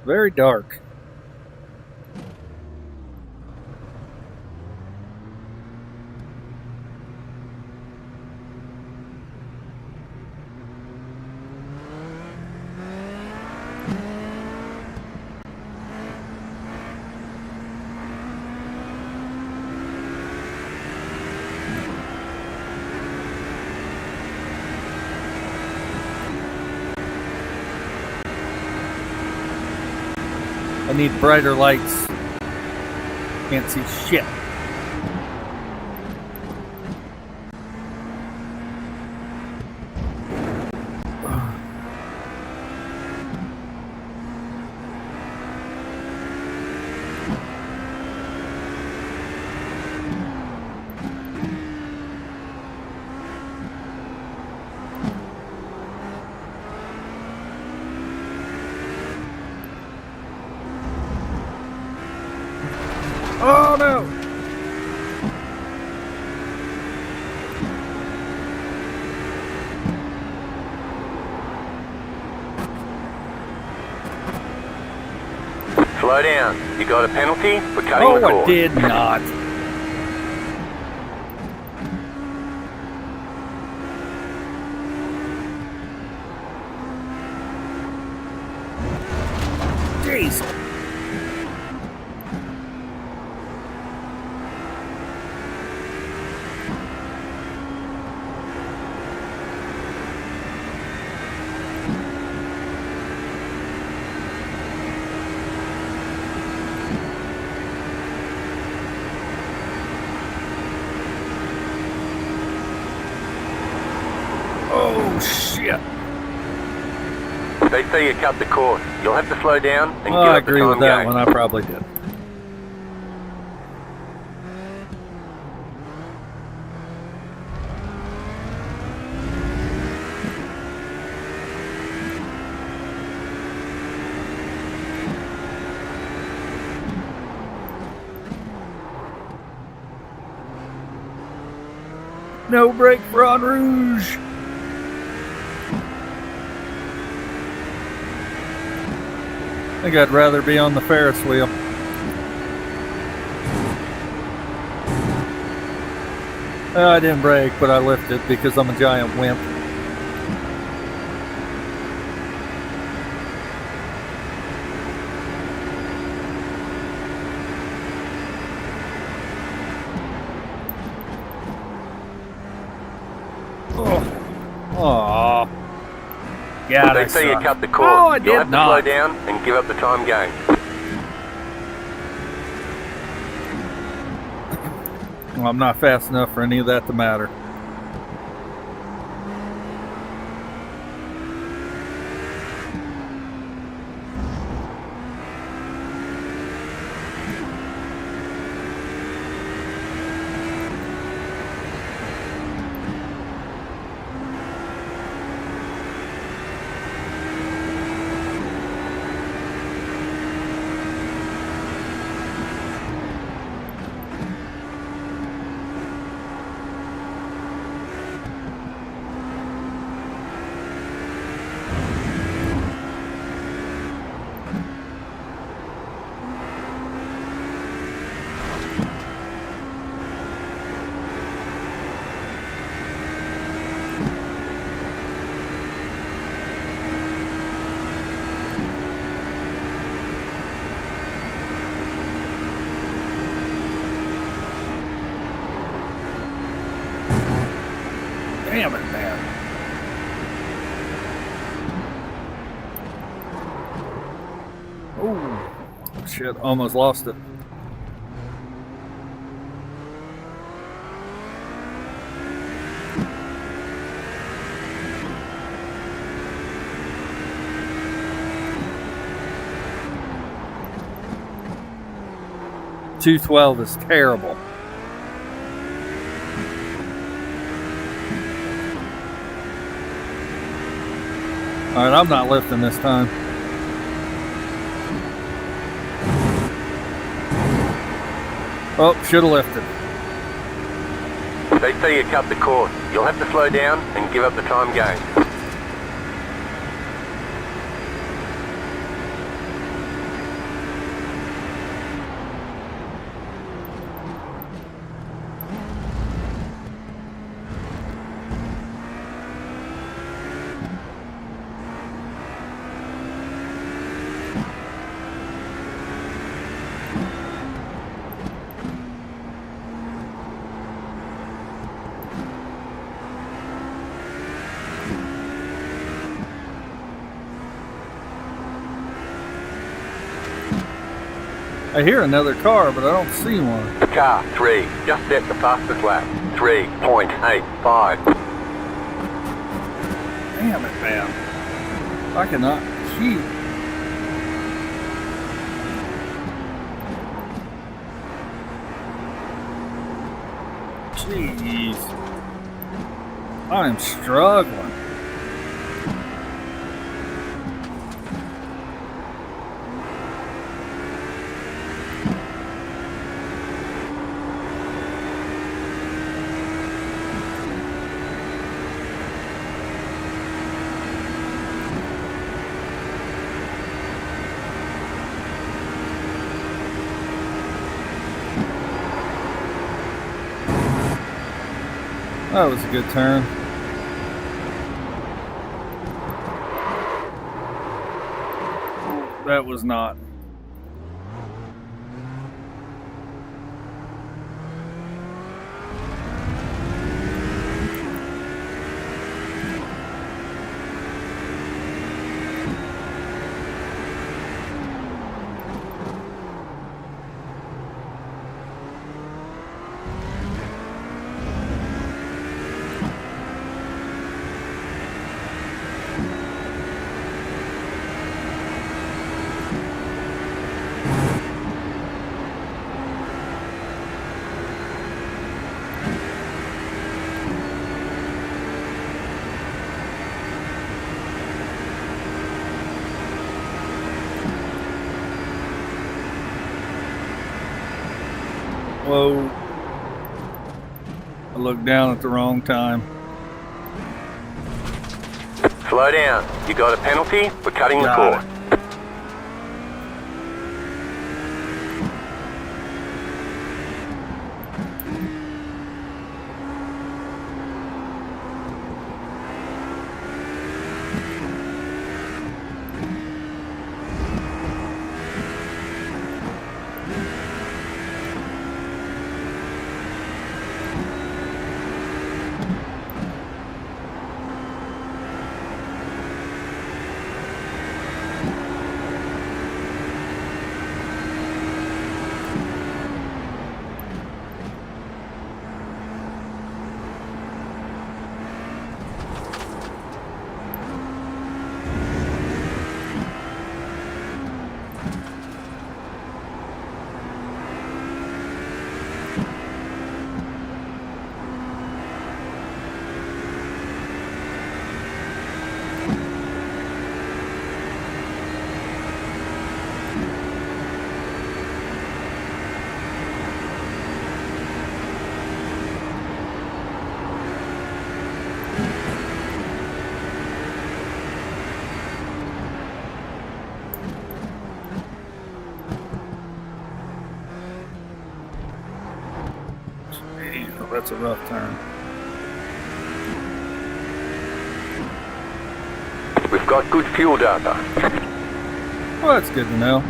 Very dark. I need brighter lights. Can't see shit. Oh no! Slow down. You got a penalty for cutting the course. Oh, I did not. Jeez. Oh, shit. They say you cut the course. You'll have to slow down and Well, give I up the agree time with that game. one. I probably did. No brake for En Rouge. I think I'd rather be on the Ferris wheel. I didn't brake, but I lifted because I'm a giant wimp. Oh, yeah. They say you cut the course. Oh, I You'll did have to not. slow down and give up the time game. Well, I'm not fast enough for any of that to matter. Damn it, man. Oh, shit, almost lost it. .212 is terrible. Alright, I'm not lifting this time. Oh, should have lifted. They say you cut the course. You'll have to slow down and give up the time game. I hear another car, but I don't see one. Car 3, just set the fastest lap. 3.85. Damn it, man. I cannot keep. Jeez. I'm struggling. That was a good turn. That was not. Whoa. I looked down at the wrong time. Slow down. You got a penalty? We're cutting the Got course. That's a rough turn. We've got good fuel data. Well, that's good to know.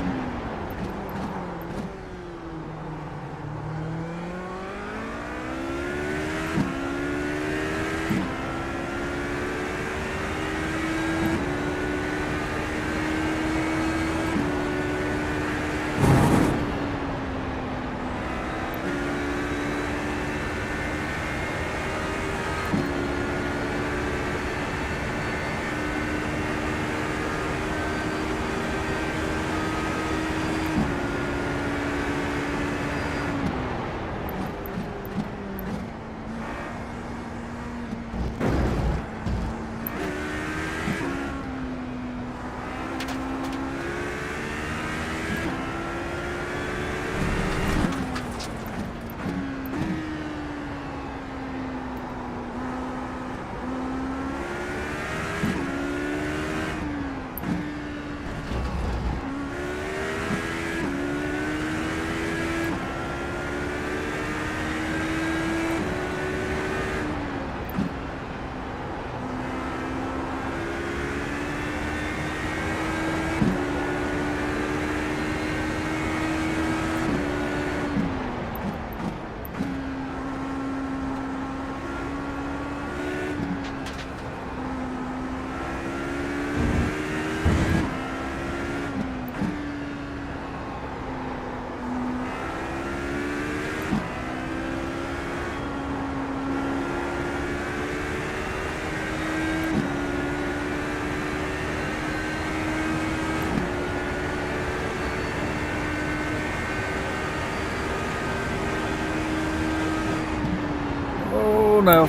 no.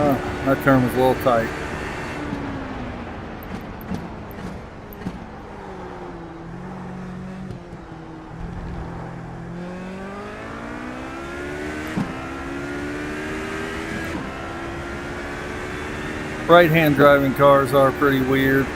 Oh, that turn was a little tight. Right-hand driving cars are pretty weird.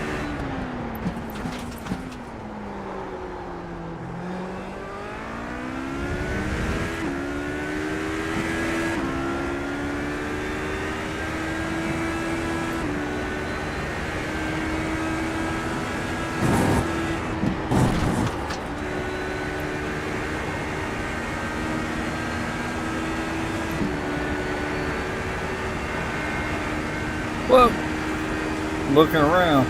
Well, looking around.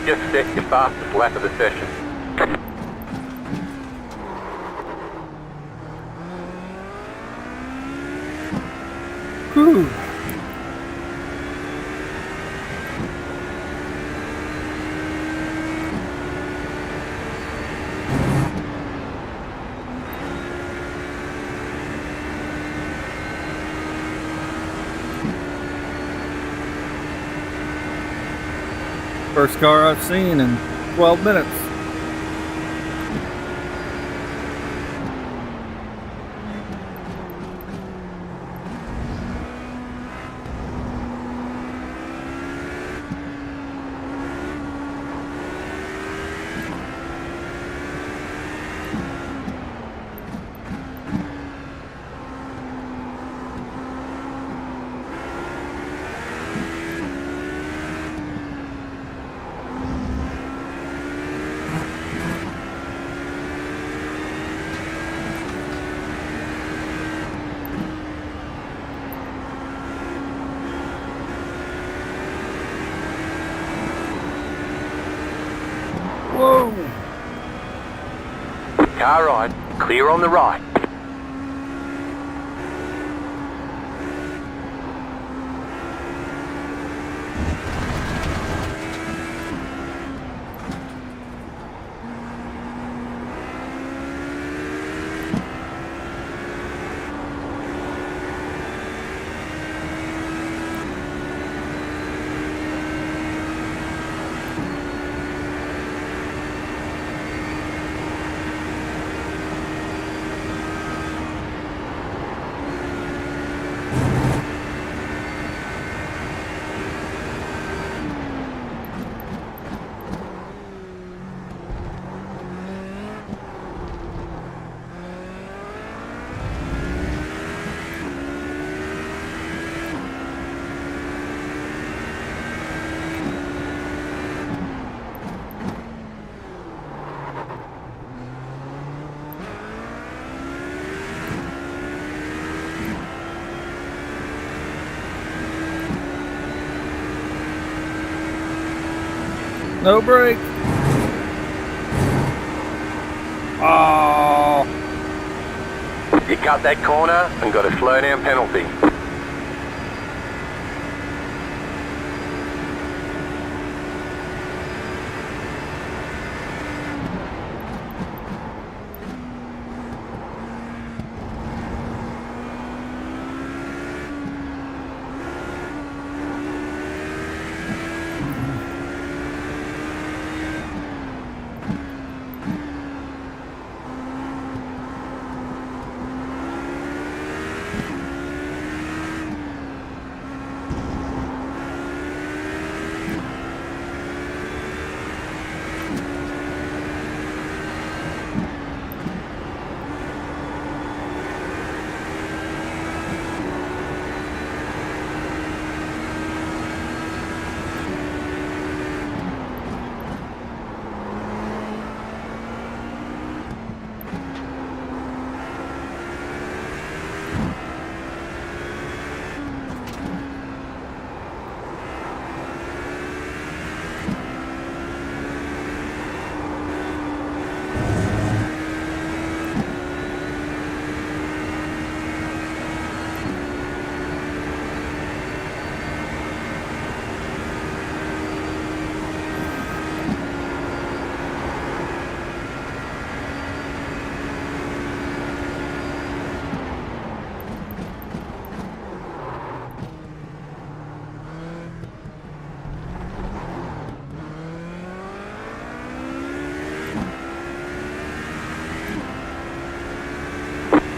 Just set your fastest lap of the session. Whew. First car I've seen in 12 minutes. Whoa! Car right, clear on the right. No brake. Oh. You cut that corner and got a slow down penalty.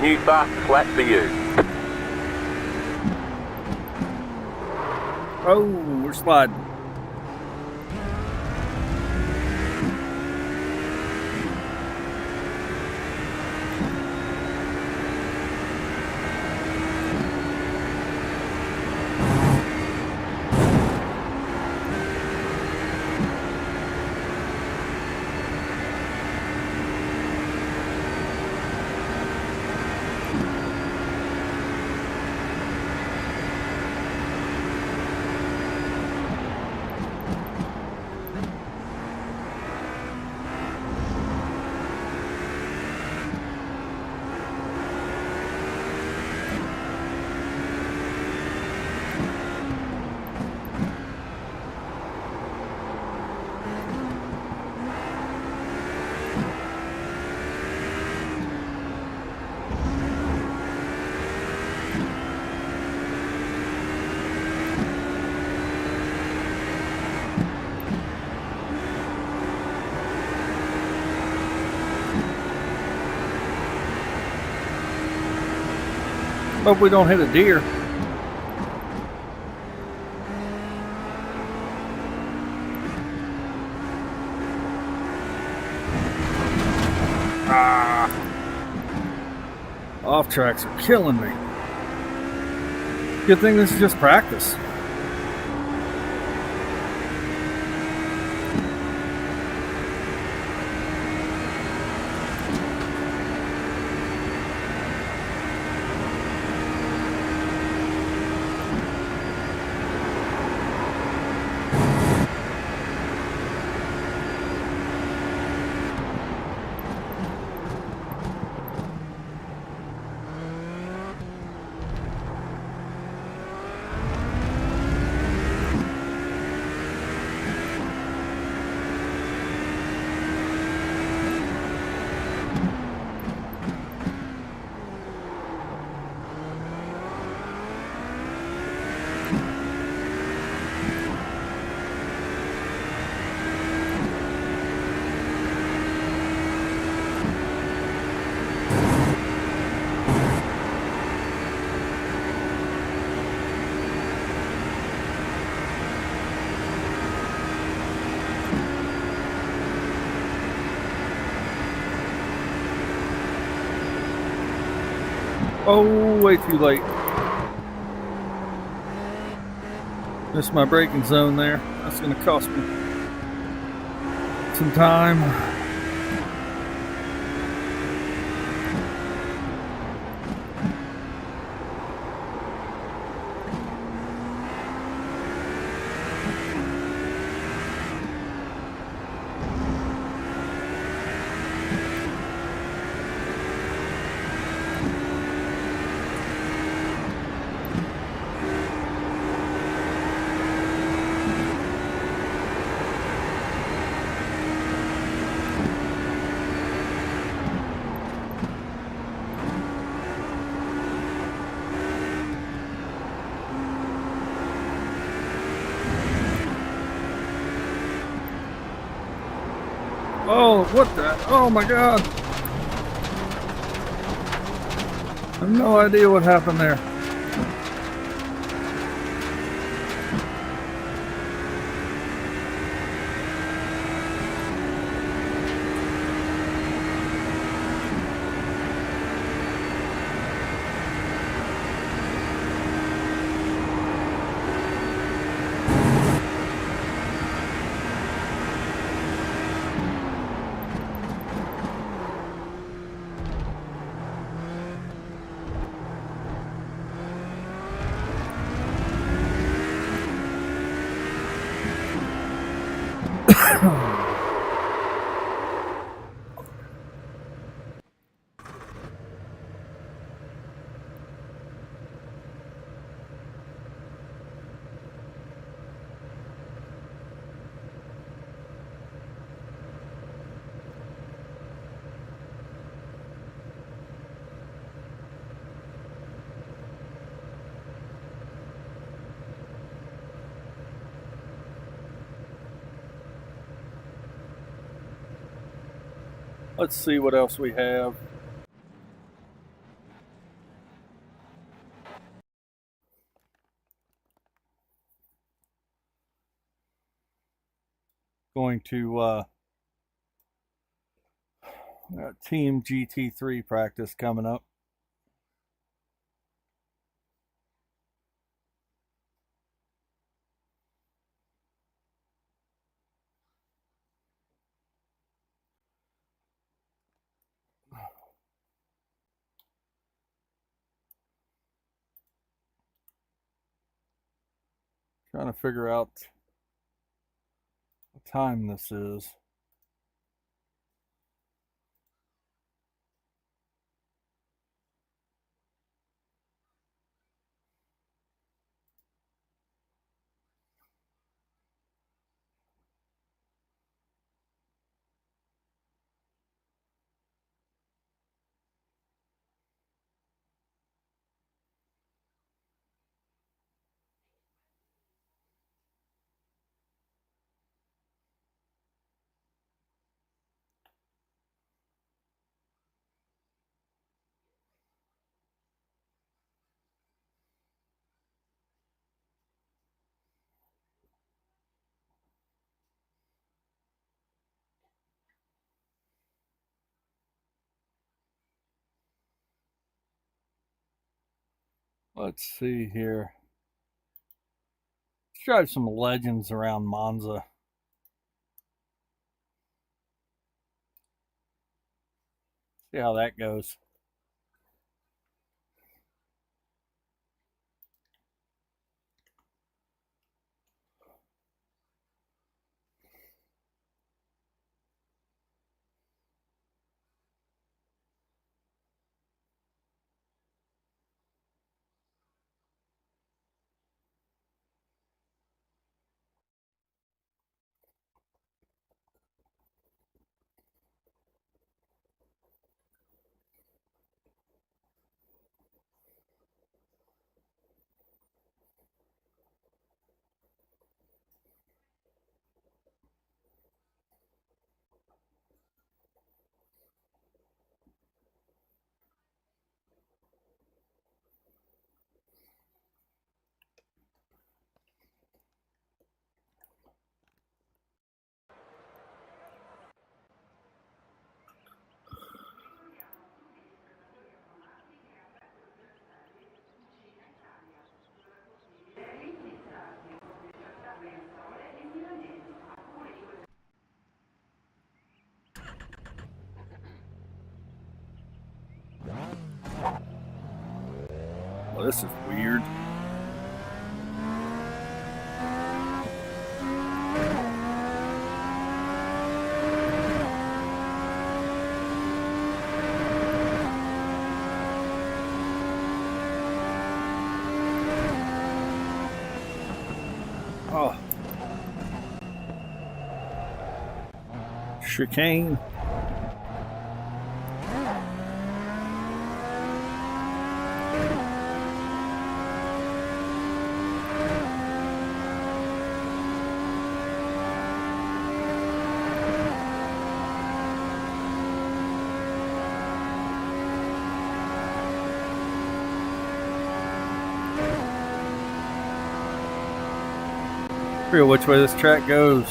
New fast flat for you. Oh, we're sliding. Hope we don't hit a deer. Ah. Off tracks are killing me. Good thing this is just practice. Oh, way too late. Missed my braking zone there. That's going to cost me some time. Oh, what the? Oh my God. I have no idea what happened there. Let's see what else we have. Going to Team GT3 practice coming up. Trying to figure out what time this is. Let's see here. Let's drive some legends around Monza. See how that goes. Well, this is weird. Oh. Chicane. Forget which way this track goes.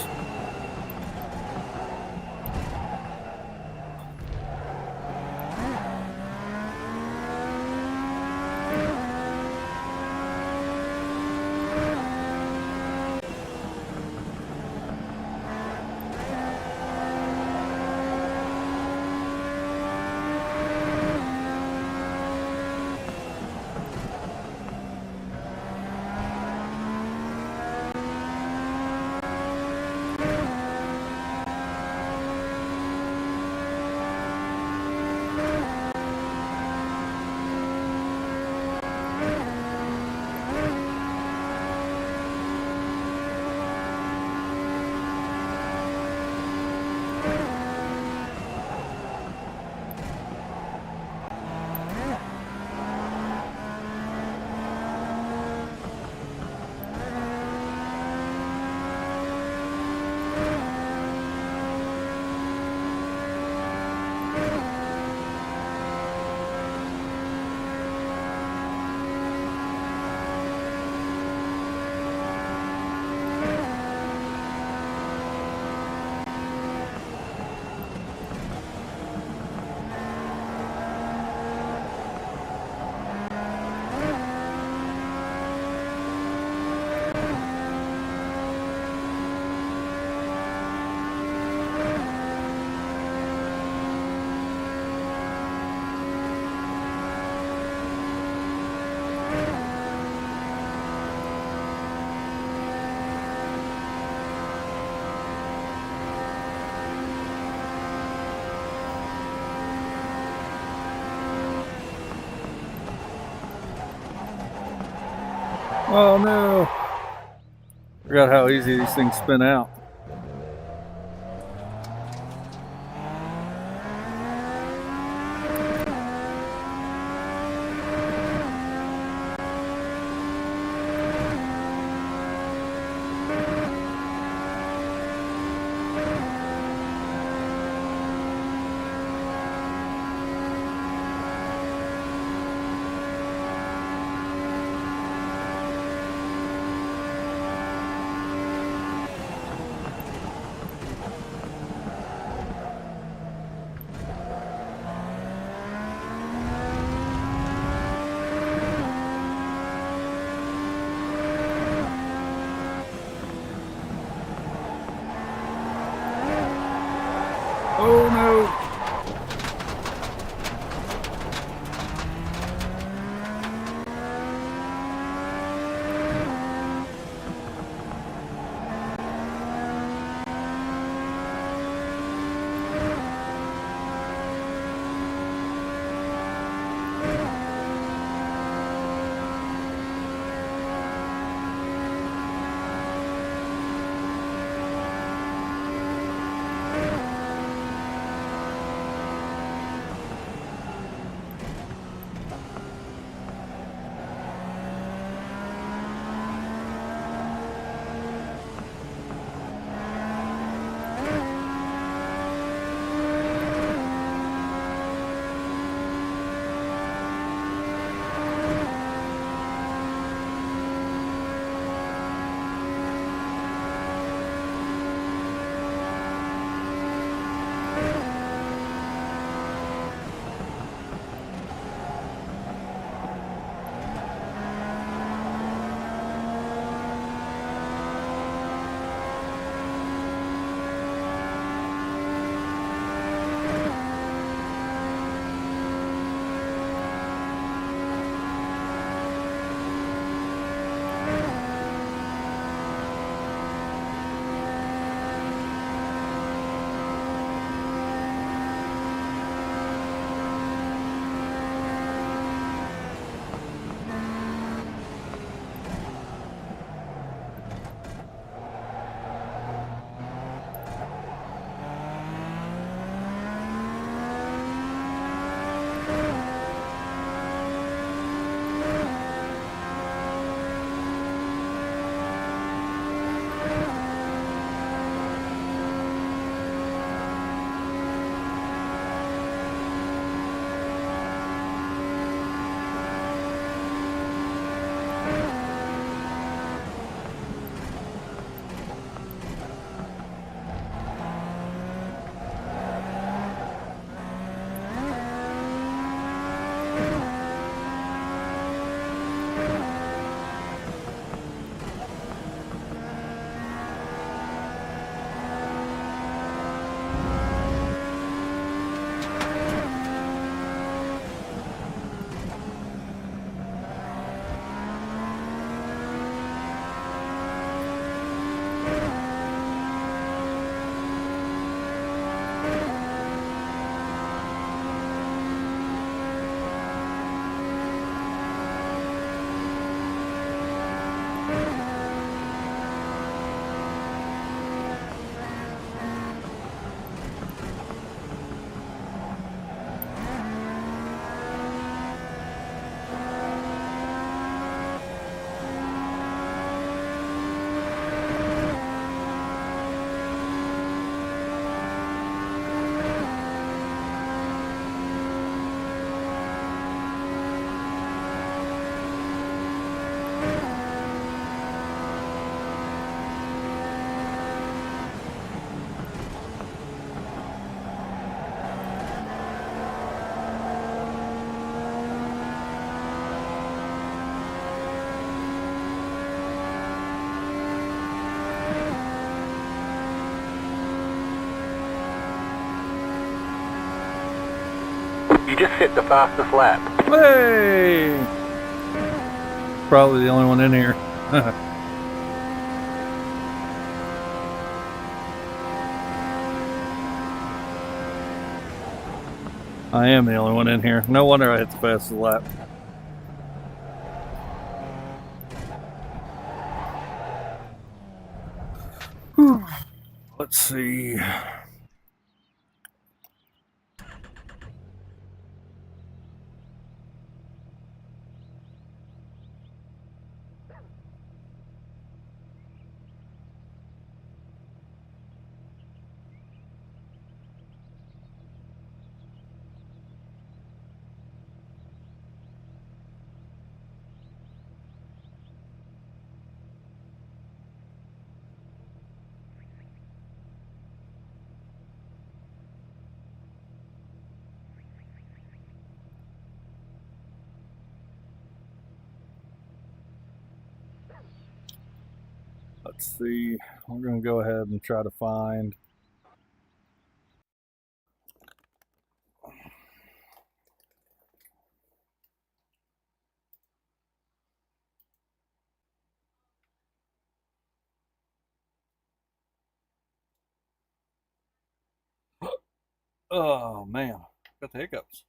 Oh no! Forgot how easy these things spin out. You just set the fastest lap. Hey! Probably the only one in here. I am the only one in here. No wonder I hit the fastest lap. Whew. Let's see. Let's see. We're going to go ahead and try to find. Oh man, got the hiccups.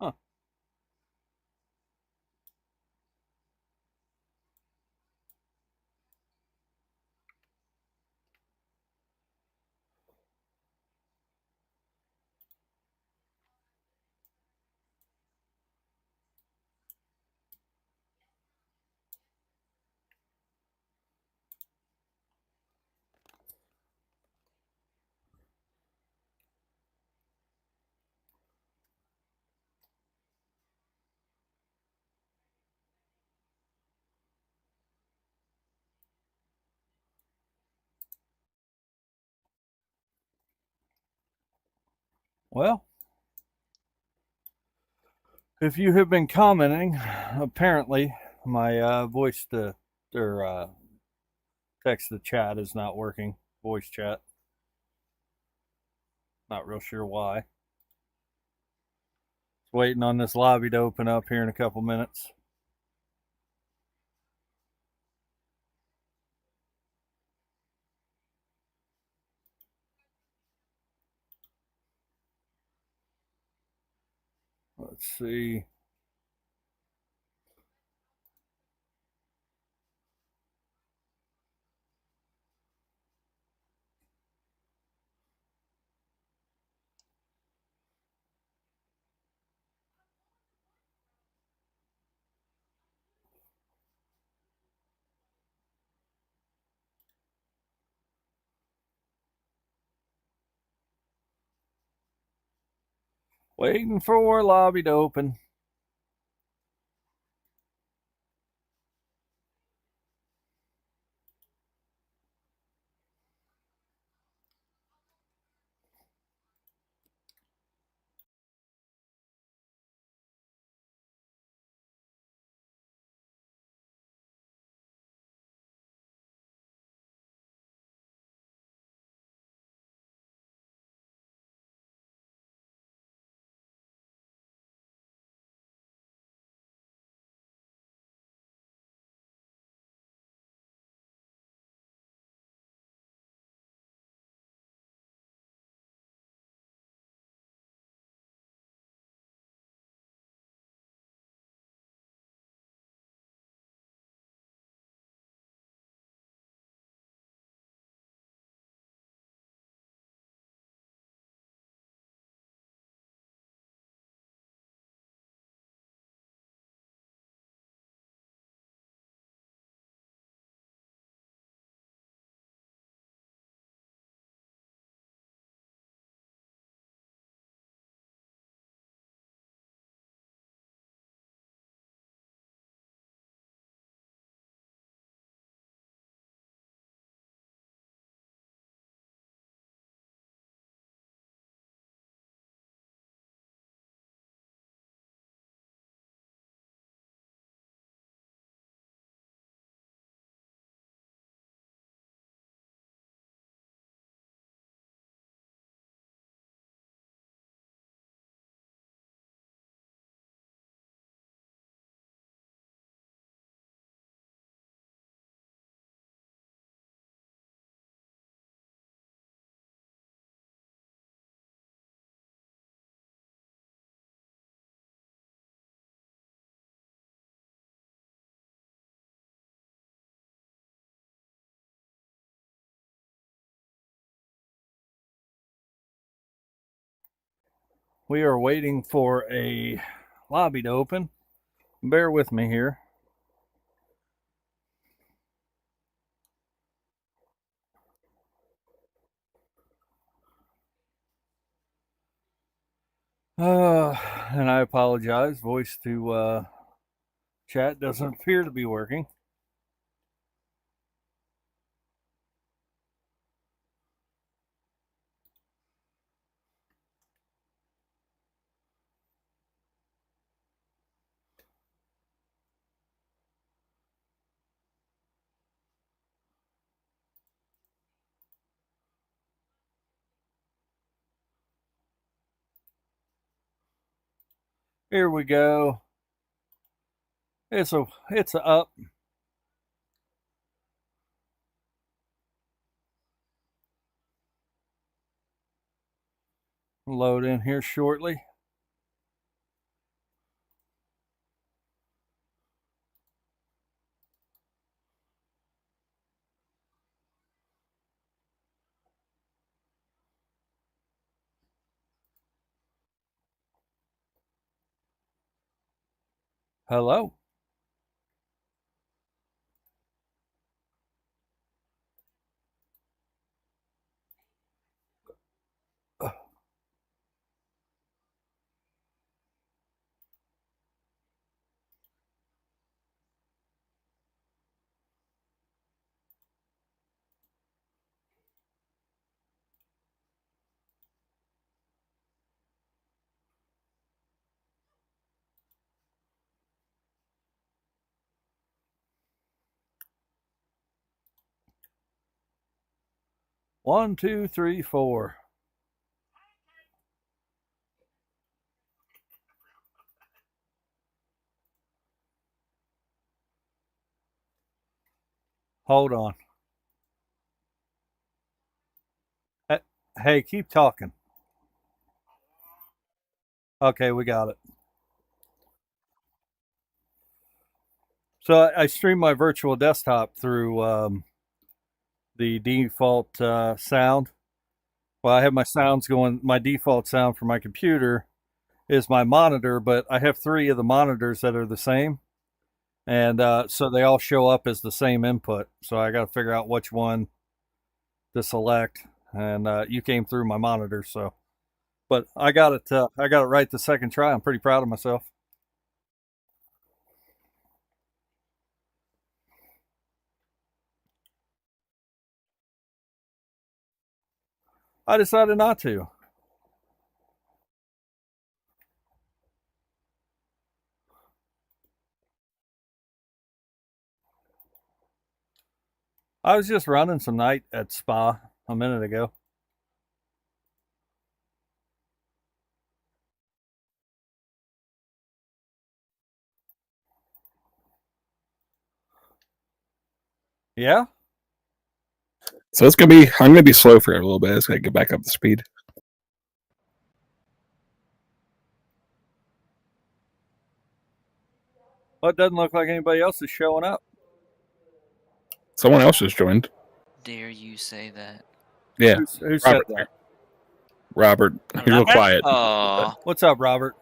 Huh. Well, if you have been commenting, apparently my voice to or text to chat is not working. Voice chat. Not real sure why. Just waiting on this lobby to open up here in a couple minutes. Let's see. Waiting for lobby to open. we are waiting for a lobby to open. Bear with me here. And I apologize. Voice to chat doesn't appear to be working. Here we go. It's a up. Load in here shortly. Hello. One, two, three, four. Hold on. Hey, keep talking. Okay, we got it. So I stream my virtual desktop through the default sound. Well, I have my sounds going. My default sound for my computer is my monitor, but I have 3 of the monitors that are the same. And so they all show up as the same input. So I got to figure out which one to select. And you came through my monitor, so. But I got it. I got it right the second try. I'm pretty proud of myself. I decided not to. I was just running some night at Spa a minute ago. Yeah. So it's gonna be. I'm gonna be slow for a little bit. It's gonna get back up to speed. Well, it doesn't look like anybody else is showing up. Someone else just joined. Dare you say that? Yeah. Who said that? Robert. You're a little quiet. Oh, What's up, Robert?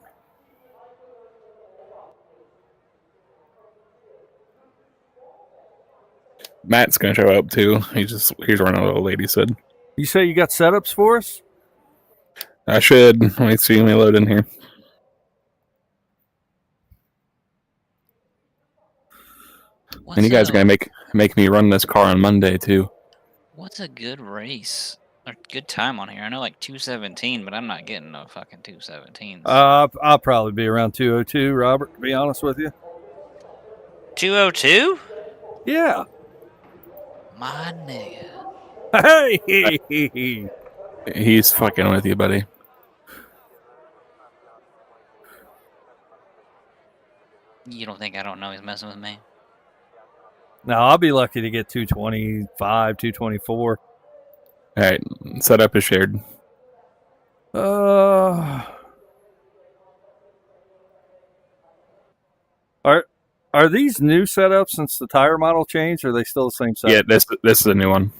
Matt's gonna show up too. He's running a little lady said. You say you got setups for us? I should. Let me see. Let me load in here. And you guys are gonna make me run this car on Monday too. What's a good race or good time on here? I know like 2:17, but I'm not getting no fucking 2:17s. I'll probably be around 2:02, Robert. To be honest with you. 2:02? Yeah. My nigga. Hey. He's fucking with you, buddy. You don't think I don't know he's messing with me? No, I'll be lucky to get 225, 224. All right, setup is shared. Are these new setups since the tire model changed? Or are they still the same setup? Yeah, this is a new one.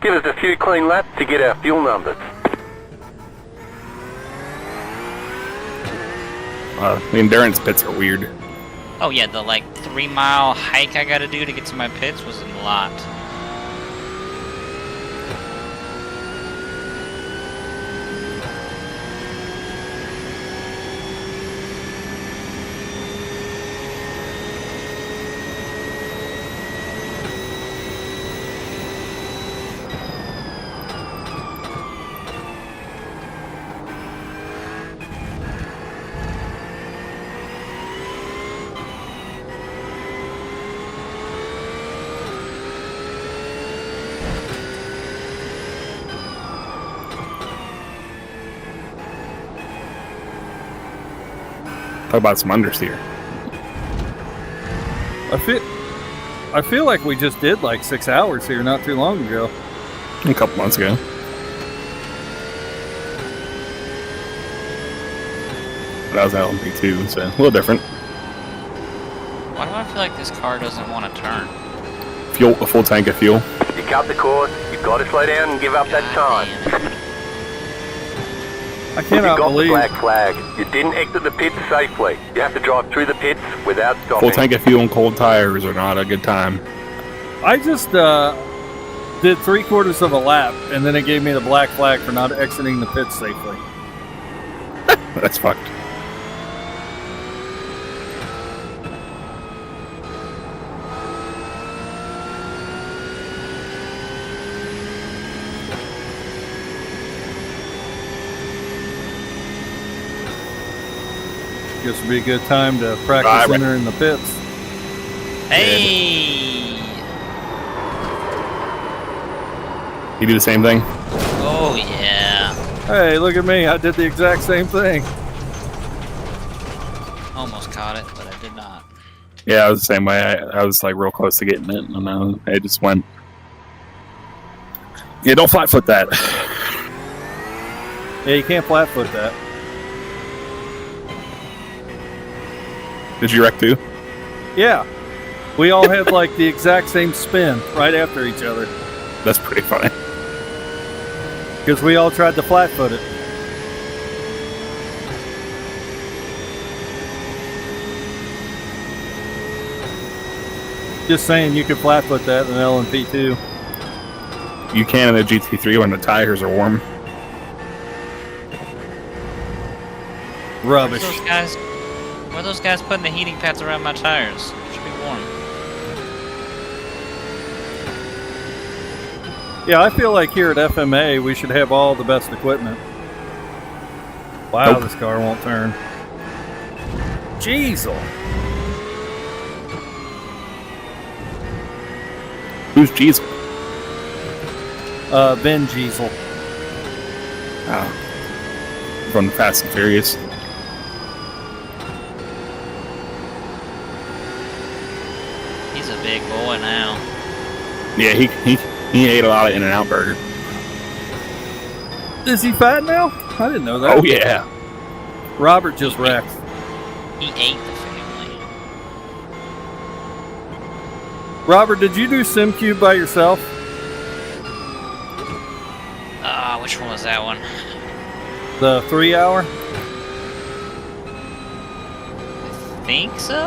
Give us a few clean laps to get our fuel numbers. The endurance pits are weird. Oh yeah, the like 3-mile hike I gotta do to get to my pits was a lot. Talk about some understeer. I feel like we just did like 6 hours here not too long ago. A couple months ago. But I was out on P2, so a little different. Why do I feel like this car doesn't want to turn? Fuel, a full tank of fuel. You cut the course, you've got to slow down and give up that time. Damn it. I You cannot got the believe black flag. You didn't exit the pits safely. You have to drive through the pits without stopping. Full tank of fuel and cold tires are not a good time. I just did 3/4 of a lap, and then it gave me the black flag for not exiting the pits safely. That's fucked. Guess would be a good time to practice Right. entering the pits. Hey! You do the same thing? Oh yeah. Hey, look at me! I did the exact same thing. Almost caught it, but I did not. Yeah, I was the same way. I was like real close to getting it, and I just went. Yeah, don't flat foot that. Yeah, you can't flat foot that. Did you wreck too? Yeah, we all had like the exact same spin right after each other That's pretty funny. because we all tried to flat foot it. Just saying, you could flat foot that in an LMP2. You can in a GT3 when the tires are warm. Rubbish. Where are those guys putting the heating pads around my tires? It should be warm. Yeah, I feel like here at FMA we should have all the best equipment. Wow, Nope. this car won't turn. Jeezel. Who's Jeezel? Vin Diesel. Oh. From the Fast and Furious. He's a big boy now. Yeah, he ate a lot of In-N-Out burger. Is he fat now? I didn't know that. Oh yeah. Robert just wrecked. He ate the family. Robert, did you do SimCube by yourself? Which one was that one? The 3 hour? Think so?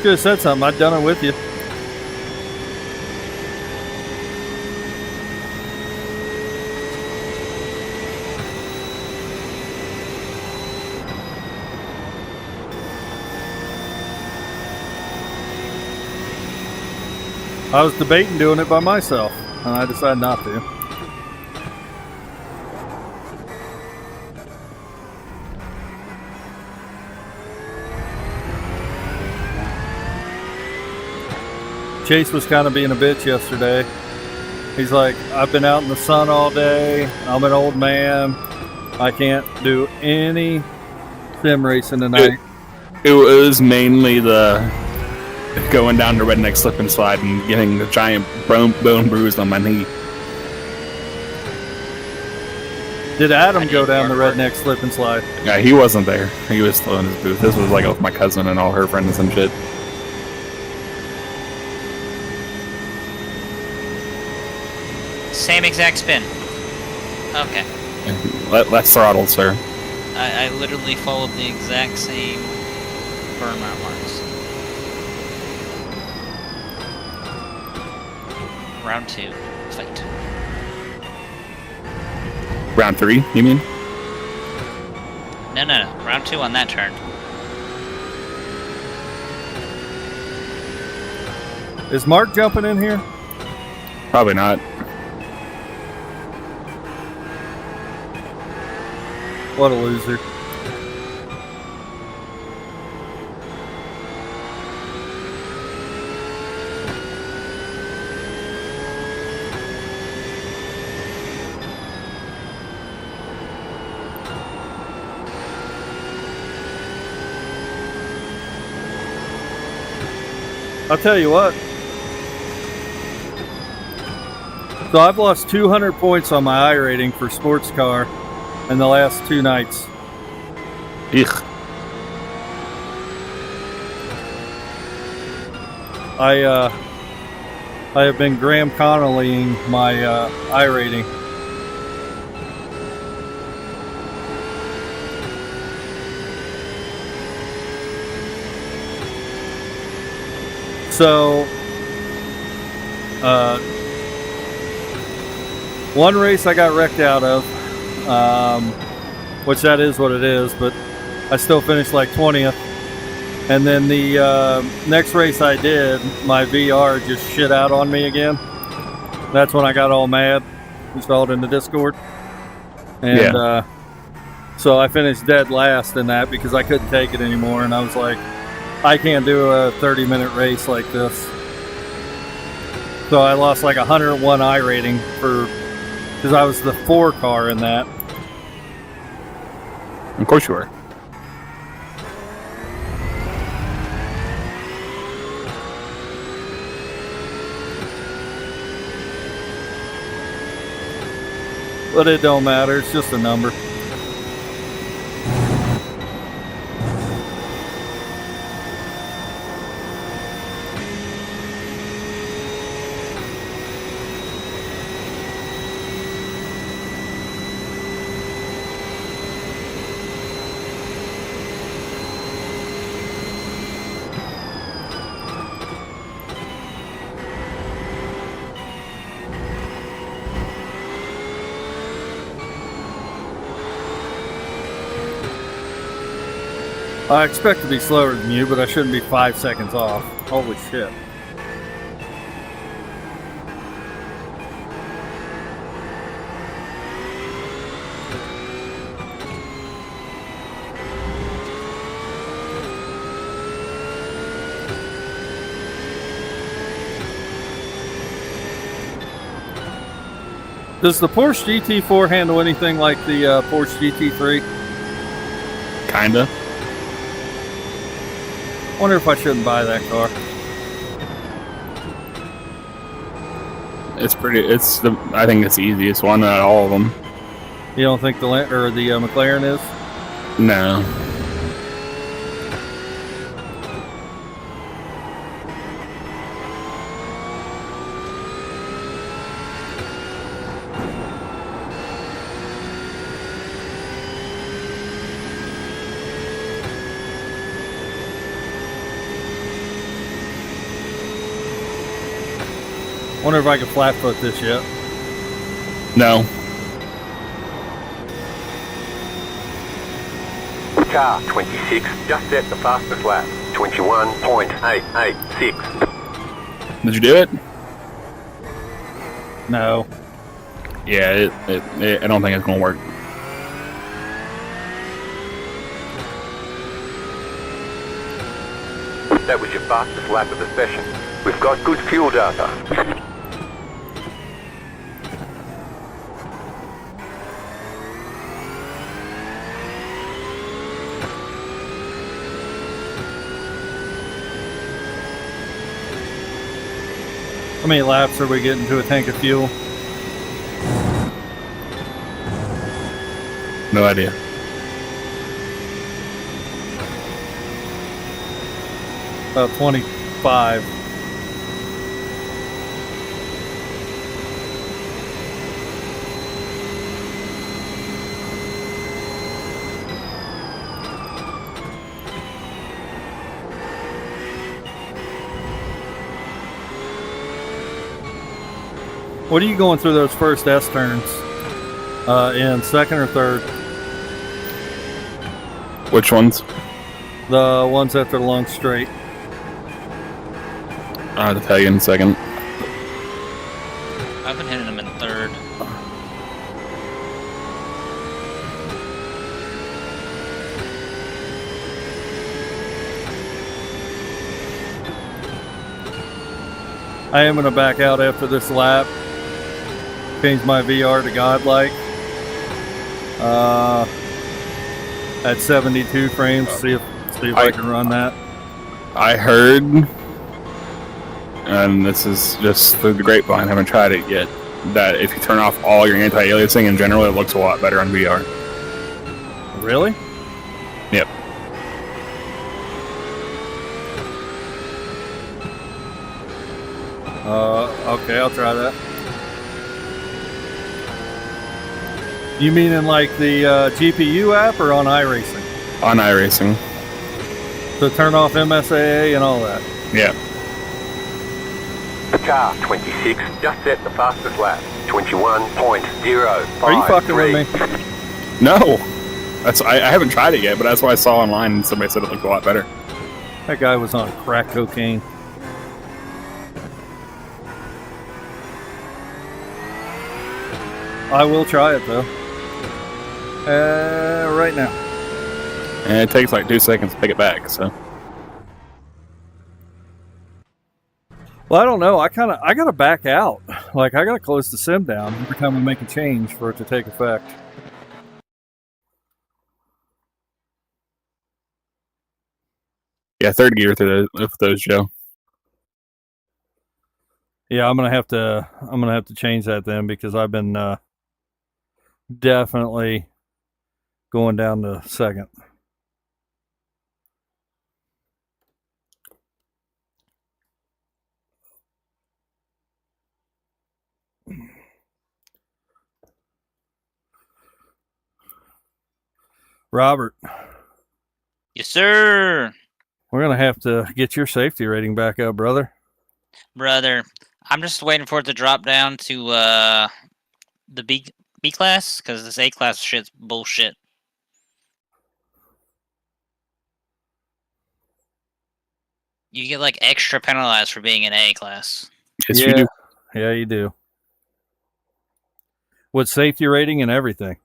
Could have said something. I'd done it with you. I was debating doing it by myself, and I decided not to. Chase was kind of being a bitch yesterday. He's like, I've been out in the sun all day. I'm an old man. I can't do any sim racing tonight. It was mainly the going down the redneck slip and slide and getting the giant bone bruise on my knee. Did Adam go down the redneck slip and slide? Yeah, he wasn't there. He was still in his booth. This was like with my cousin and all her friends and shit. Same exact spin. Okay. Less throttle, sir. I literally followed the exact same burnout marks. Round 2. Fight. Round 3, you mean? No. Round 2 on that turn. Is Mark jumping in here? Probably not. What a loser. I'll tell you what. So I've lost 200 points on my iRating for sports car in the last 2 nights. Eek. I have been Graham Connollying my iRating. So, one race I got wrecked out of, which that is what it is, but I still finished like 20th. And then the next race I did, my VR just shit out on me again. That's when I got all mad, installed in the Discord. And so I finished dead last in that because I couldn't take it anymore. And I was like, I can't do a 30-minute race like this. So I lost like 101 iRating because I was the 4 car in that. Of course you were. But it don't matter, it's just a number. I expect to be slower than you, but I shouldn't be 5 seconds off. Holy shit. Does the Porsche GT4 handle anything like the Porsche GT3? Kinda. Wonder if I shouldn't buy that car. It's pretty. I think it's the easiest one out of all of them. You don't think the McLaren is? No. Wonder if I can flat foot this yet. No. Car 26 just set the fastest lap. 21.886. Did you do it? No. Yeah. I don't think it's gonna work. That was your fastest lap of the session. We've got good fuel data. How many laps are we getting to a tank of fuel? No idea. About 25. What are you going through those first S turns? In second or third? Which ones? The ones after the long straight. I'll have to tell you in a second. I've been hitting them in third. I am going to back out after this lap. Change my VR to godlike. At 72 frames. See if I can run that. I heard, and this is just through the grapevine, I haven't tried it yet, that if you turn off all your anti-aliasing in general, it looks a lot better on VR. Really? Yep. Okay, I'll try that. You mean in like the GPU app or on iRacing? On iRacing. So turn off MSAA and all that. Yeah. Car 26 just set the fastest lap. 21.053. Are you fucking with me? No. I haven't tried it yet, but that's what I saw online and somebody said it looked a lot better. That guy was on crack cocaine. I will try it though. Right now. And it takes like 2 seconds to pick it back, so. Well, I don't know. I gotta back out. Like I gotta close the sim down every time we make a change for it to take effect. Yeah, third gear through those, Joe. Yeah, I'm gonna have to change that then because I've been definitely going down to second. Robert, Yes, sir. we're gonna have to get your safety rating back up, brother. Brother, I'm just waiting for it to drop down to the B class because this A class shit's bullshit. You get like extra penalized for being in A class. Yes, you do. Yeah, you do. With safety rating and everything.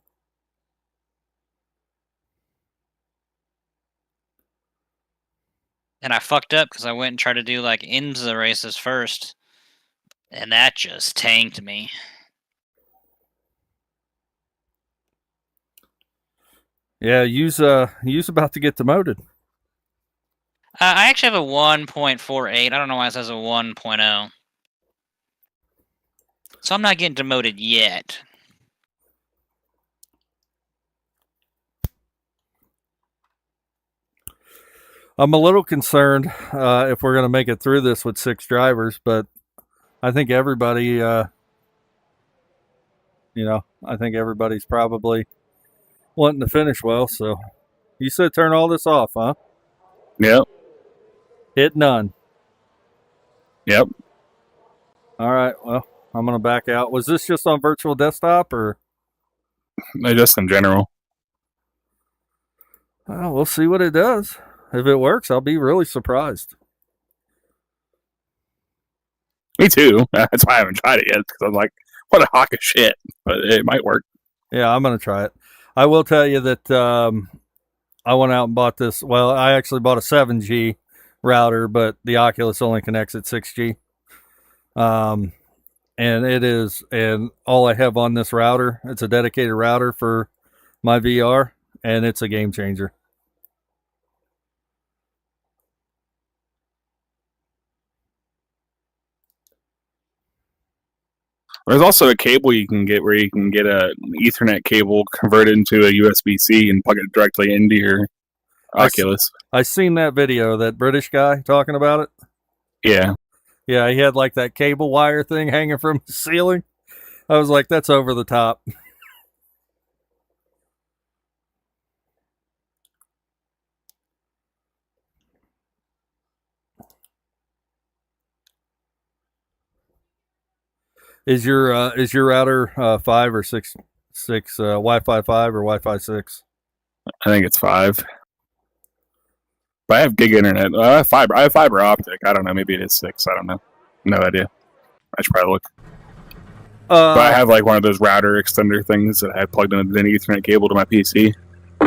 And I fucked up because I went and tried to do like IMSA races first, and that just tanked me. Yeah, you's about to get demoted. I actually have a 1.48. I don't know why it says a 1.0. So I'm not getting demoted yet. I'm a little concerned if we're going to make it through this with 6 drivers, but I think everybody, I think everybody's probably wanting to finish well. So you said turn all this off, huh? Yep. Hit none. Yep. All right. Well, I'm going to back out. Was this just on virtual desktop or? Just in general. We'll see what it does. If it works, I'll be really surprised. Me too. That's why I haven't tried it yet, because I'm like, what a hawk of shit. But it might work. Yeah, I'm going to try it. I will tell you that I went out and bought this. Well, I actually bought a 7G router, but the Oculus only connects at 6G. And all I have on this router, it's a dedicated router for my VR, and it's a game changer. There's also a cable you can get where you can get an Ethernet cable converted into a USB-C and plug it directly into your Oculus. I seen that video, that British guy talking about it. Yeah. Yeah, he had like that cable wire thing hanging from the ceiling. I was like, that's over the top. Is your router 5 or 6 Wi-Fi 5 or Wi-Fi 6? I think it's 5. But I have gig internet. I have fiber optic. I don't know. Maybe it is 6. I don't know. No idea. I should probably look. But I have like one of those router extender things that I plugged into an Ethernet cable to my PC.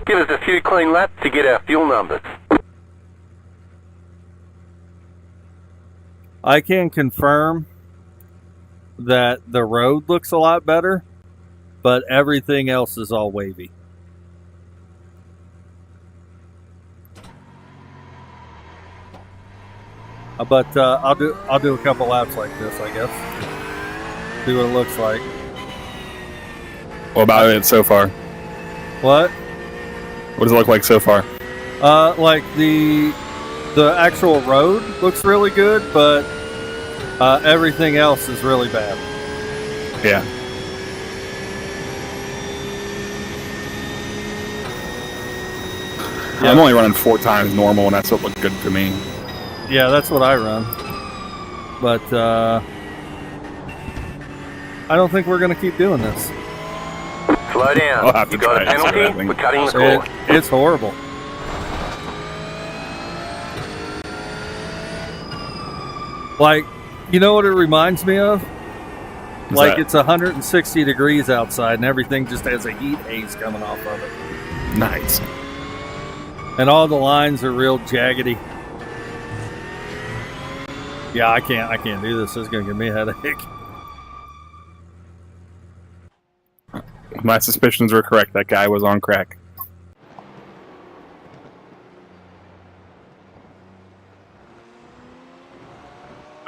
Give us a few clean laps to get our fuel numbers. I can confirm that the road looks a lot better, but everything else is all wavy. But I'll do a couple laps like this, I guess. See what it looks like. What about it so far? What? What does it look like so far? Like the actual road looks really good, but everything else is really bad. Yeah. I'm only running 4 times normal, and that's what looked good to me. Yeah, that's what I run. But I don't think we're going to keep doing this. Slow down. I'll have to You got a try it, see what I penalty? think. We're cutting the course. It's horrible. Like, you know what it reminds me of? What's Like that? it's 160 degrees outside and everything just has a heat haze coming off of it. Nice. And all the lines are real jaggedy. Yeah, I can't do this. This is going to give me a headache. My suspicions were correct. That guy was on crack.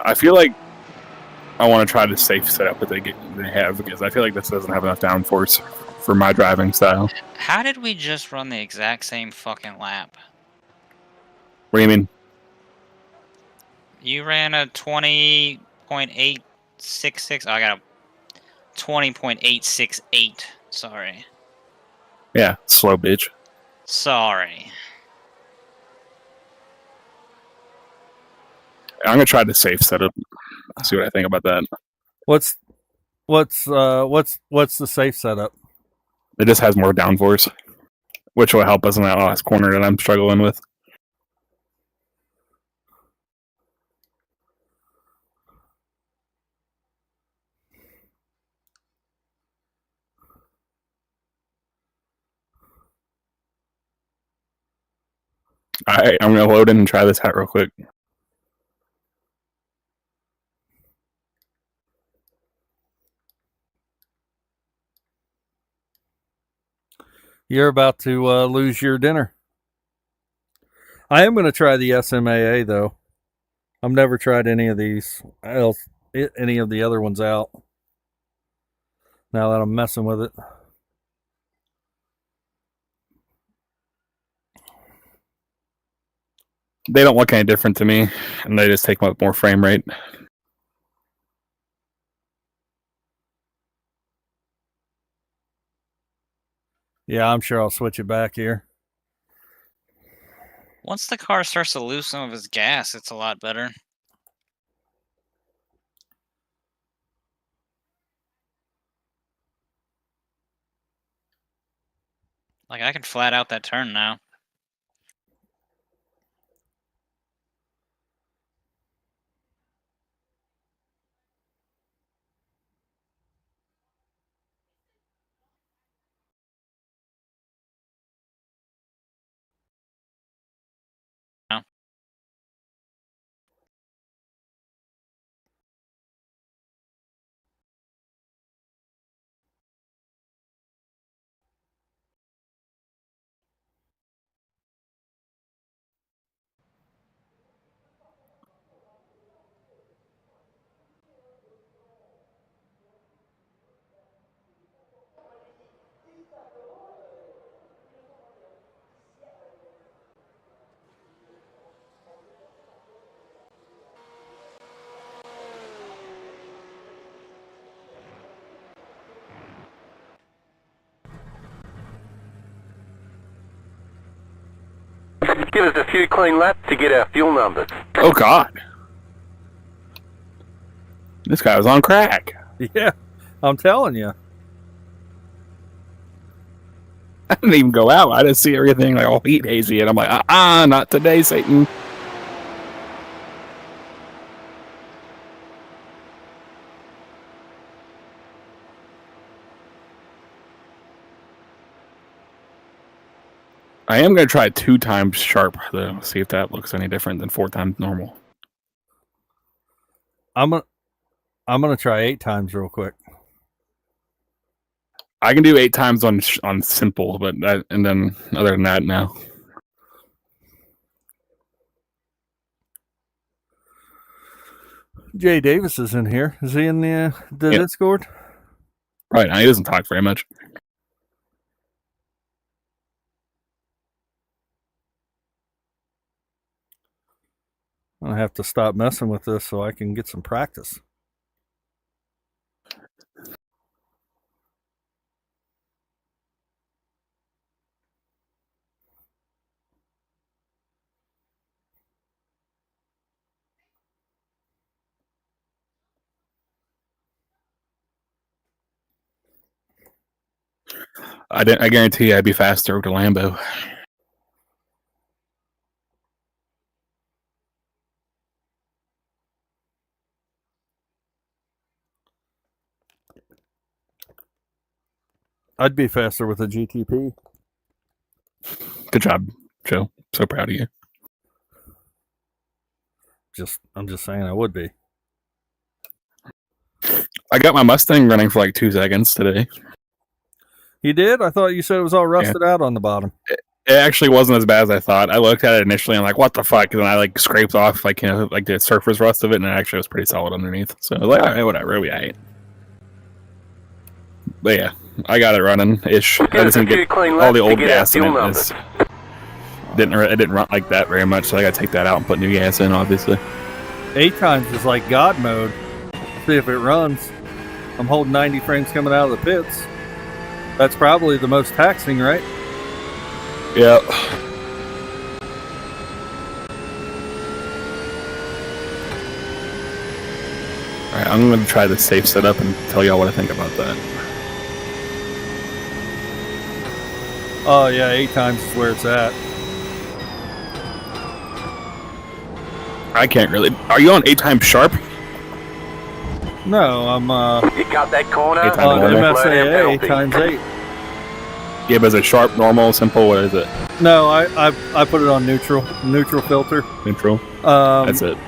I feel like I want to try the safe setup that they have, because I feel like this doesn't have enough downforce for my driving style. How did we just run the exact same fucking lap? What do you mean? You ran a 20.866. I got a 20.868. Sorry. Yeah, slow bitch. Sorry. I'm gonna try the safe setup. See what I think about that. What's the safe setup? It just has more downforce, which will help us in that last corner that I'm struggling with. Alright, I'm gonna load in and try this out real quick. You're about to lose your dinner. I am going to try the SMAA though. I've never tried any of these any of the other ones out. Now that I'm messing with it. They don't look any different to me, and they just take up more frame rate. Yeah, I'm sure I'll switch it back here. Once the car starts to lose some of its gas, it's a lot better. Like, I can flat out that turn now. Give us a few clean laps to get our fuel numbers. Oh god. This guy was on crack. Yeah, I'm telling you. I didn't even go out. I just see everything like all heat hazy, and I'm like, not today, Satan. I am going to try 2 times sharp, though. See if that looks any different than 4 times normal. I'm gonna try 8 times real quick. I can do 8 times on simple, but and then other than that, no. Jay Davis is in here. Is he in the Discord? Right, he doesn't talk very much. I have to stop messing with this so I can get some practice. I guarantee you I'd be faster with a Lambo. I'd be faster with a GTP. Good job, Joe. So proud of you. I'm just saying I would be. I got my Mustang running for like 2 seconds today. You did? I thought you said it was all rusted out on the bottom. It actually wasn't as bad as I thought. I looked at it initially and I'm like, what the fuck? And then I like scraped off like the surface rust of it, and it actually was pretty solid underneath. So I was like, all right, whatever, it'll be alright. But yeah, I got it running ish. I just didn't get all the old gas in it. It didn't run like that very much, so I got to take that out and put new gas in, obviously. 8 times is like God mode. See if it runs. I'm holding 90 frames coming out of the pits. That's probably the most taxing, right? Yep. Alright, I'm going to try the safe setup and tell y'all what I think about that. Oh yeah, 8 times is where it's at. I can't really... Are you on 8 times sharp? No, I'm You cut that corner. 8 times on normal? MSAA 8 times 8. Yeah, but is it sharp, normal, simple? What is it? No, I put it on neutral filter. Neutral? That's it.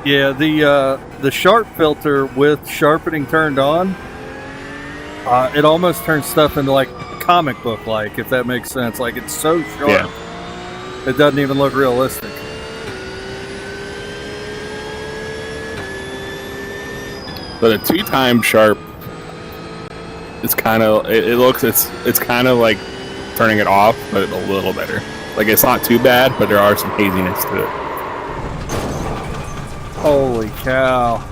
Yeah, the sharp filter with sharpening turned on, it almost turns stuff into like comic book like, if that makes sense. Like it's so sharp, Yeah. it doesn't even look realistic. But a 2 times sharp, it's kind of it's kind of like turning it off, but a little better. Like it's not too bad, but there are some haziness to it. Holy cow!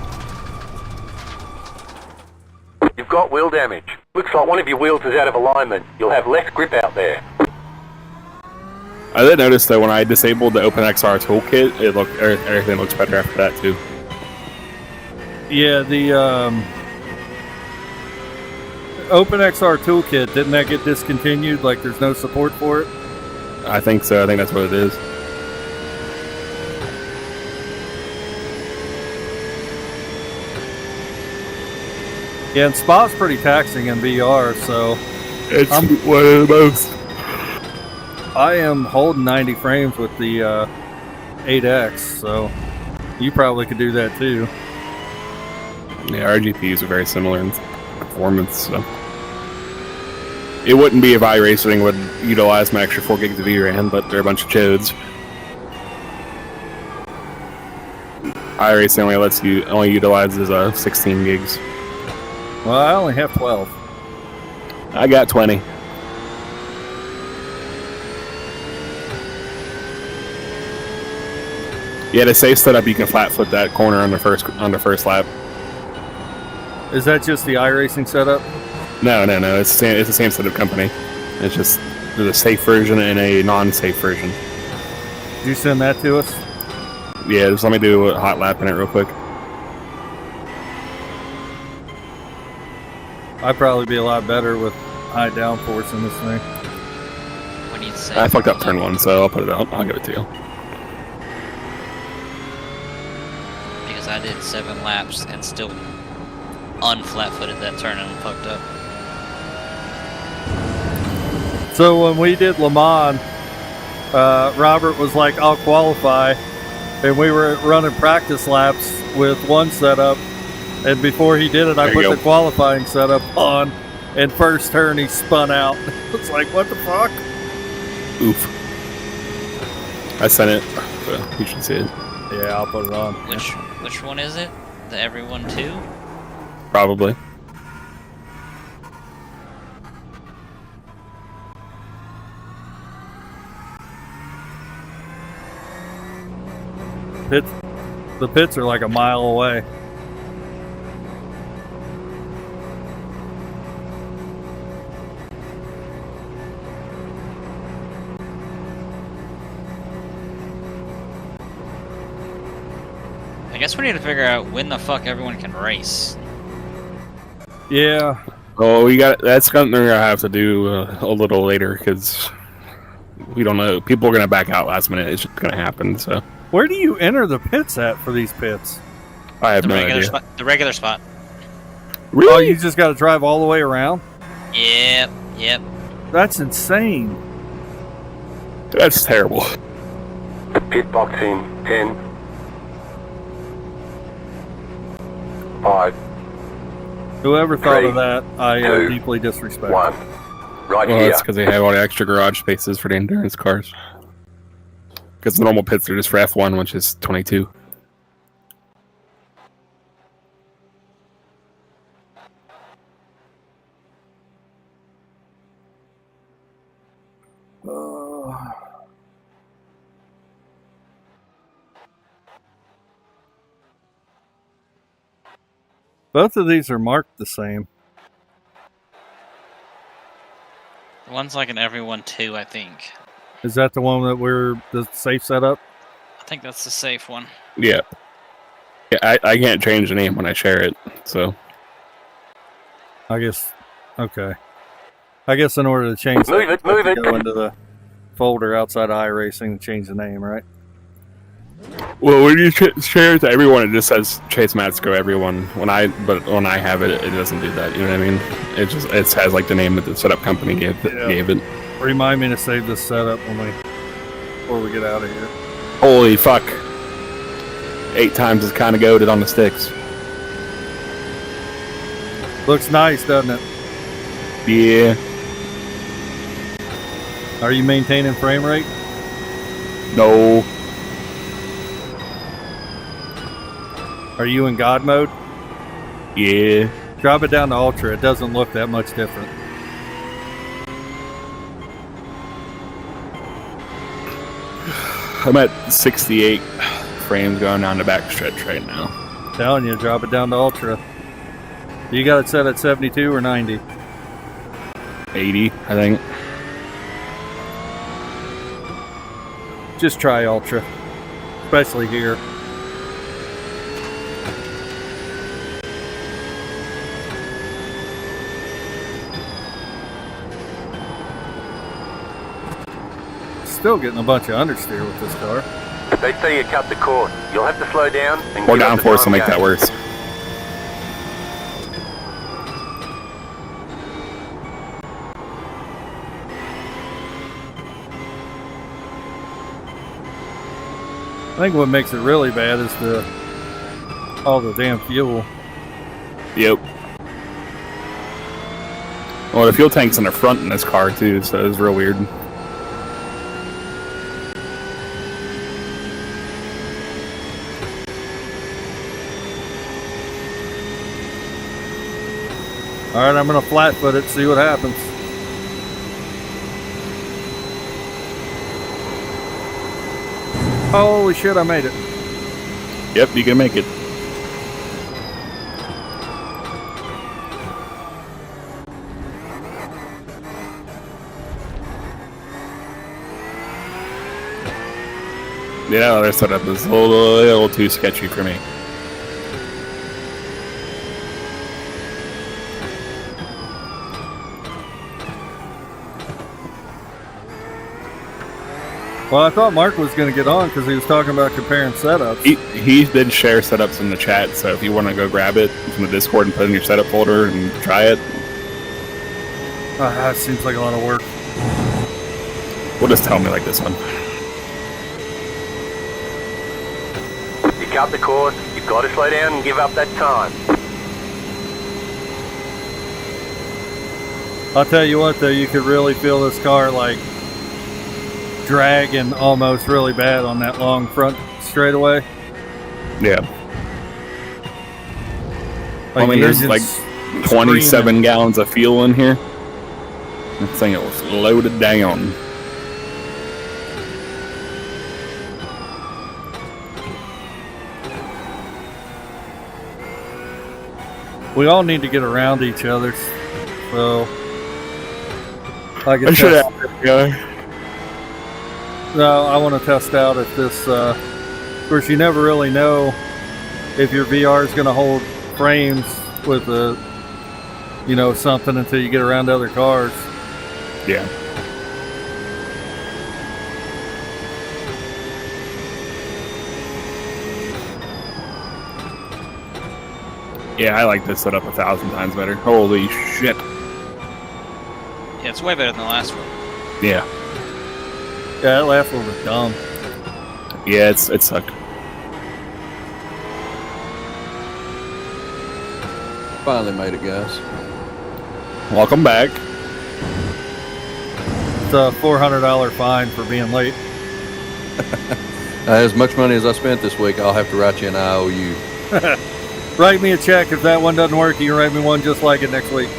You've got wheel damage. Looks like one of your wheels is out of alignment. You'll have less grip out there. I did notice that when I disabled the OpenXR toolkit, everything looks better after that too. Yeah, the OpenXR toolkit, didn't that get discontinued? Like there's no support for it? I think so. I think that's what it is. Yeah, and Spa's pretty taxing in VR, so It's one of the most. I am holding 90 frames with the 8X, so you probably could do that too. Yeah, our GPUs are very similar in performance, so it wouldn't be if iRacing would utilize my extra 4 gigs of VRAM, but they're a bunch of chodes. iRacing only utilizes 16 gigs. Well, I only have 12. I got 20. Yeah, to safe setup, you can flat foot that corner on the first lap. Is that just the iRacing setup? No. It's the same setup company. It's just there's a safe version and a non-safe version. Did you send that to us? Yeah, just let me do a hot lap in it real quick. I'd probably be a lot better with high downforce in this thing. What do you say? I fucked up turn 1, so I'll put it out. I'll give it to you. Because I did 7 laps and still unflat-footed that turn and fucked up. So when we did Le Mans, Robert was like, I'll qualify. And we were running practice laps with one setup. And before he did it, I put the qualifying setup on. And first turn, he spun out. It's like, what the fuck? Oof. I sent it, so you should see it. Yeah, I'll put it on. Which one is it? The Everyone 2? Probably. The pits are like a mile away. I guess we need to figure out when the fuck everyone can race. Yeah. Oh, that's something we're gonna have to do a little later because we don't know. People are gonna back out last minute. It's just gonna happen. So. Where do you enter the pits at for these pits? I have no idea. The regular spot. Really? Oh, you just got to drive all the way around? Yep. That's insane. That's terrible. The pit box in 10, 5, Whoever thought 3, of that, I 2, deeply disrespect. 1. Right Well, here. that's because they have all the extra garage spaces for the endurance cars. Because the normal pits are just for F1, which is 22. Both of these are marked the same. One's like an Everyone 2, I think. Is that the one that we're the safe setup? I think that's the safe one. Yeah. Yeah, I can't change the name when I share it, so. I guess. Okay. I guess in order to change Move it, move it. go into the folder outside of iRacing and change the name, right? Well, when you share it to everyone, it just says Chase Matsko everyone. But when I have it, it doesn't do that. You know what I mean? It has like the name that the setup company gave it. Remind me to save this setup before we get out of here. Holy fuck! 8 times is kind of goated on the sticks. Looks nice, doesn't it? Yeah. Are you maintaining frame rate? No. Are you in God mode? Yeah. Drop it down to Ultra. It doesn't look that much different. I'm at 68 frames going down the back stretch right now. Telling you, drop it down to Ultra. You got it set at 72 or 90? 80, I think. Just try Ultra. Especially here. Still getting a bunch of understeer with this car. They say you cut the cord. You'll have to slow down and More give up the downforce will time make that gauge. worse. I think what makes it really bad is all the damn fuel. Yep. Well, the fuel tank's in the front in this car too, so it's real weird. Alright, I'm going to flat foot it, see what happens. Holy shit, I made it. Yep, you can make it. Yeah, their setup is a little too sketchy for me. Well, I thought Mark was going to get on because he was talking about comparing setups. He did share setups in the chat, so if you want to go grab it from the Discord and put it in your setup folder and try it. That seems like a lot of work. Well, just tell me like this one. You cut the course, you've got to slow down and give up that time. I'll tell you what, though, you could really feel this car like dragging almost really bad on that long front straightaway. Yeah. Like I mean, there's like 27 screaming. gallons of fuel in here. This thing was loaded down. We all need to get around each other, so I can I should test. have. Yeah. No, I want to test out if this. Of course, you never really know if your VR is going to hold frames with a, something until you get around other cars. Yeah. Yeah, I like this setup 1,000 times better. Holy shit. Yeah, it's way better than the last one. Yeah. Yeah, that last one was dumb. Yeah, it sucked. Finally made it, guys. Welcome back. It's a $400 fine for being late. As much money as I spent this week, I'll have to write you an IOU. Write me a check. If that one doesn't work, you can write me one just like it next week.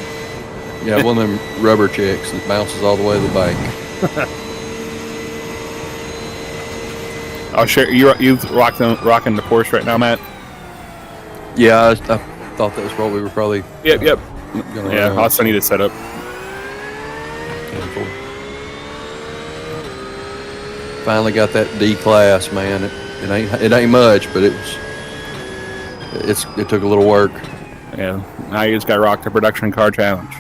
Yeah, one of them rubber checks that bounces all the way to the bank. I'll share. You rocking the Porsche right now, Matt? Yeah, I thought that was what we were probably. Yep. Gonna Yeah, run I also need to set up. handful. Finally got that D class, man. It ain't much, but it took a little work. Yeah, now you just got to rock the production car challenge.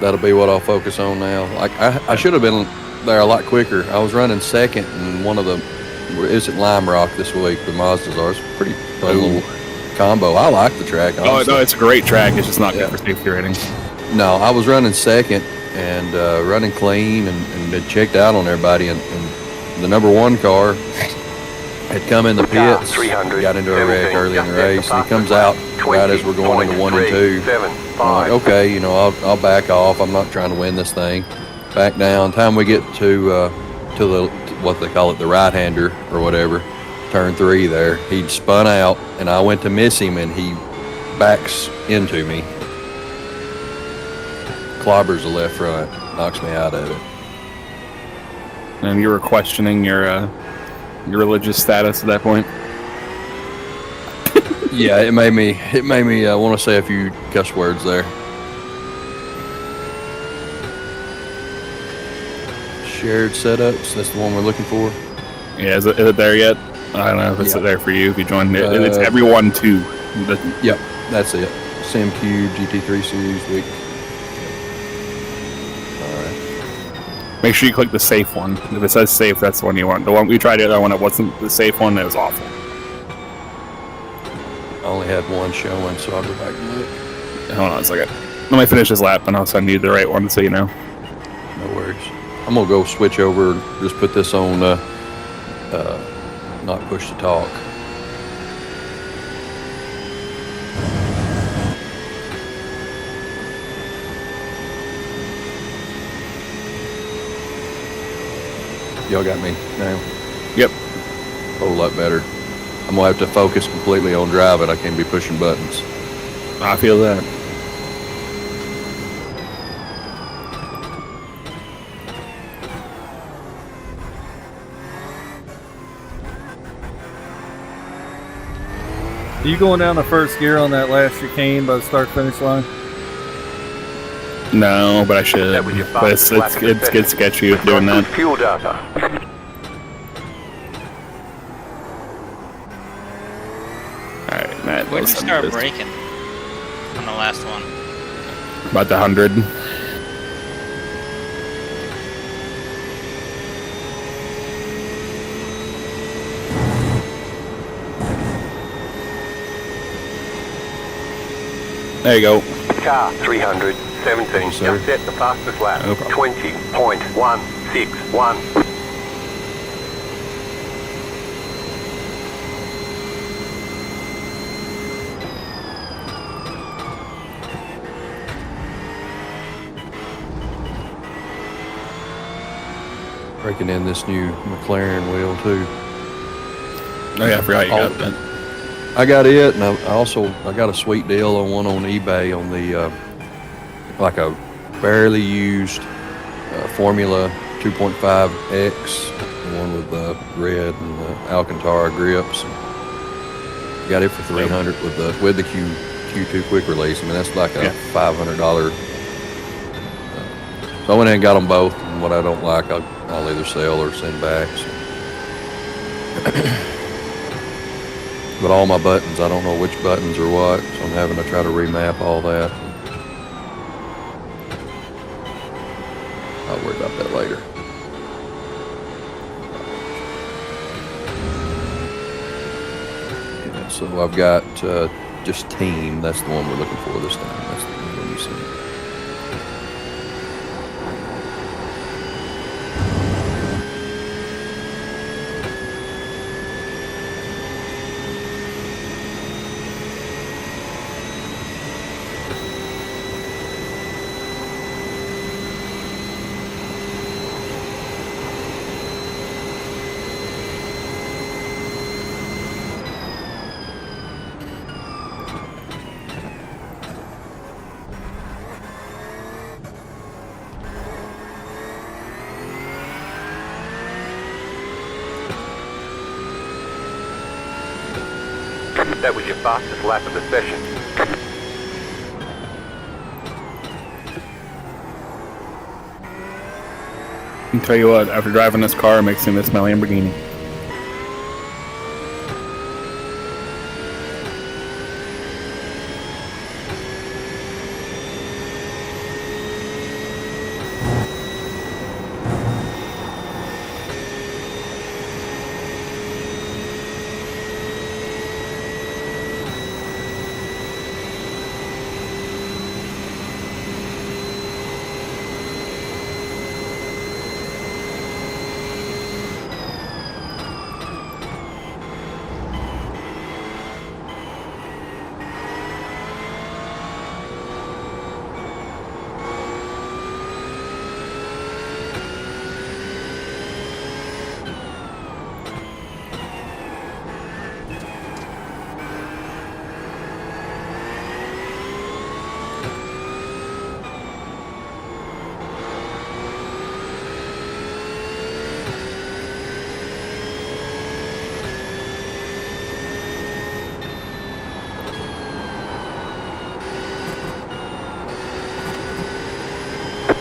That'll be what I'll focus on now. Like I should have been there a lot quicker. I was running second in one of the. It's at Lime Rock this week. The Mazdas are. It's a pretty fun little combo. I like the track. Honestly. Oh no, it's a great track. It's just not good for safety ratings. No, I was running second and running clean and had checked out on everybody. And the number one car had come in the pits, got into a wreck early in the race, and he comes out right as we're going into 1 and 2. I'm like, okay, I'll back off. I'm not trying to win this thing. Back down. Time we get to the what they call it, the right-hander or whatever, turn 3 there. He'd spun out, and I went to miss him, and he backs into me. Clobbers the left front, knocks me out of it. And you were questioning your religious status at that point. Yeah, it made me want to say a few cuss words there. Shared setups, that's the one we're looking for. Yeah, is it there yet? I don't know if it's there for you. If you joined it, it's everyone too. Yep, that's it. SimQ GT3 Series week. Make sure you click the safe one. If it says safe, that's the one you want. The one we tried, the other one that wasn't the safe one, that was awful. I only had one showing, so I'll go back and look. Hold on a second. Let me finish this lap, and I'll send you the right one so you know. No worries. I'm gonna go switch over. Just put this on. Not push to talk. Y'all got me now? Yep. A whole lot better. I'm gonna have to focus completely on driving. I can't be pushing buttons. I feel that. Are you going down the first gear on that last chicane by the start-finish line? No, but I should. But it's good sketchy with doing that. Fuel data. Alright, Matt. Where did you start braking on the last one? About the 100. There you go. Car 317. Yes, sir. Just set the fastest lap. No problem. 20.161. Breaking in this new McLaren wheel too. Oh yeah, I forgot you got that. I got it, and I got a sweet deal on one on eBay on the like a barely used Formula 2.5X, the one with the red and the Alcantara grips. Got it for $300 with the Q2 quick release. I mean, that's like a $500. So I went in and got them both, and what I don't like, I'll either sell or send back. So. But all my buttons, I don't know which buttons are what, so I'm having to try to remap all that. I'll worry about that later. Yeah, so I've got just team. That's the one we're looking for this time. That's the one you see. That was your fastest lap of the session. I'll tell you what, after driving this car, it makes me miss my Lamborghini.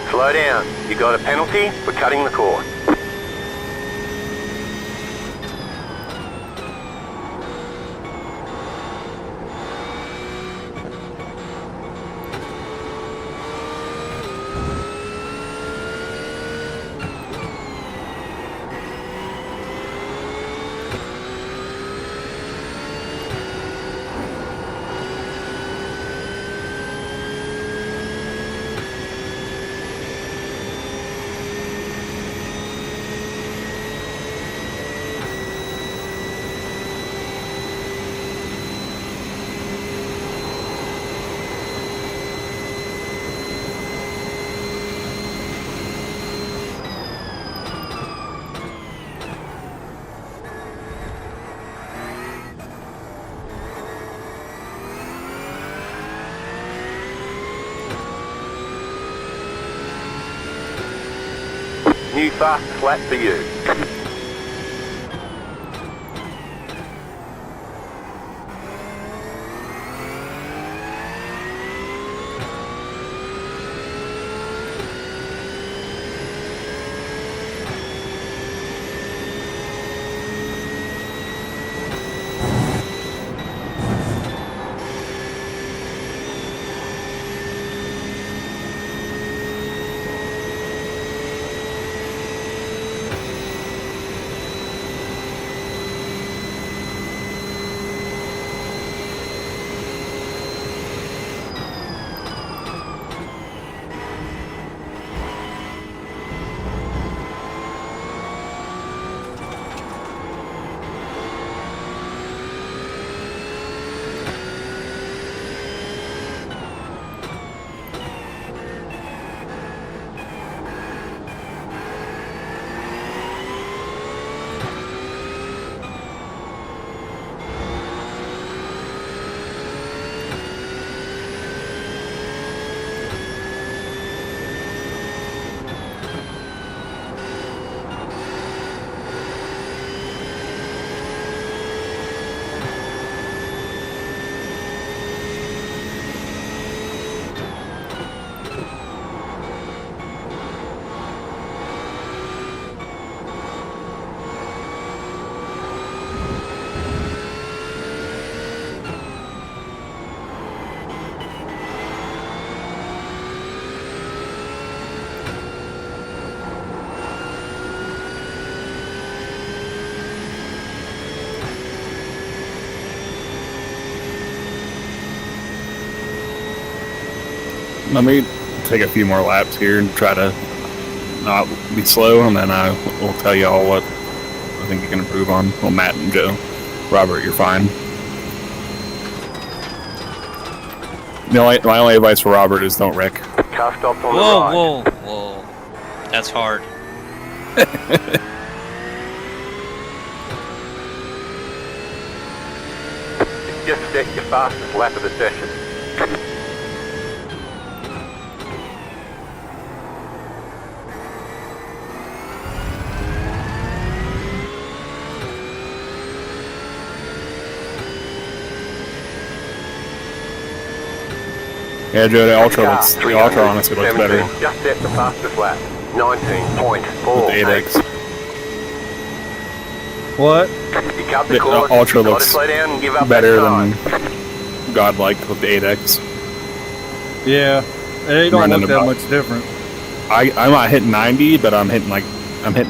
Slow down. You got a penalty for cutting the course. New fastest lap for you. Let me take a few more laps here and try to not be slow, and then I will tell you all what I think you can improve on. Well, Matt and Joe. Robert, you're fine. My only advice for Robert is don't wreck. Car stopped on the Whoa, right. whoa, whoa. That's hard. Just set your fastest lap of the session. Yeah, Joe, the Ultra honestly looks better. Just set the fastest lap. 19.4. With the 8X. What? You cut the The course. Ultra Gotta looks slow down and give up better that time. than Godlike with the 8X. Yeah, they don't Running look that about- much different. I'm not hitting 90, but I'm hitting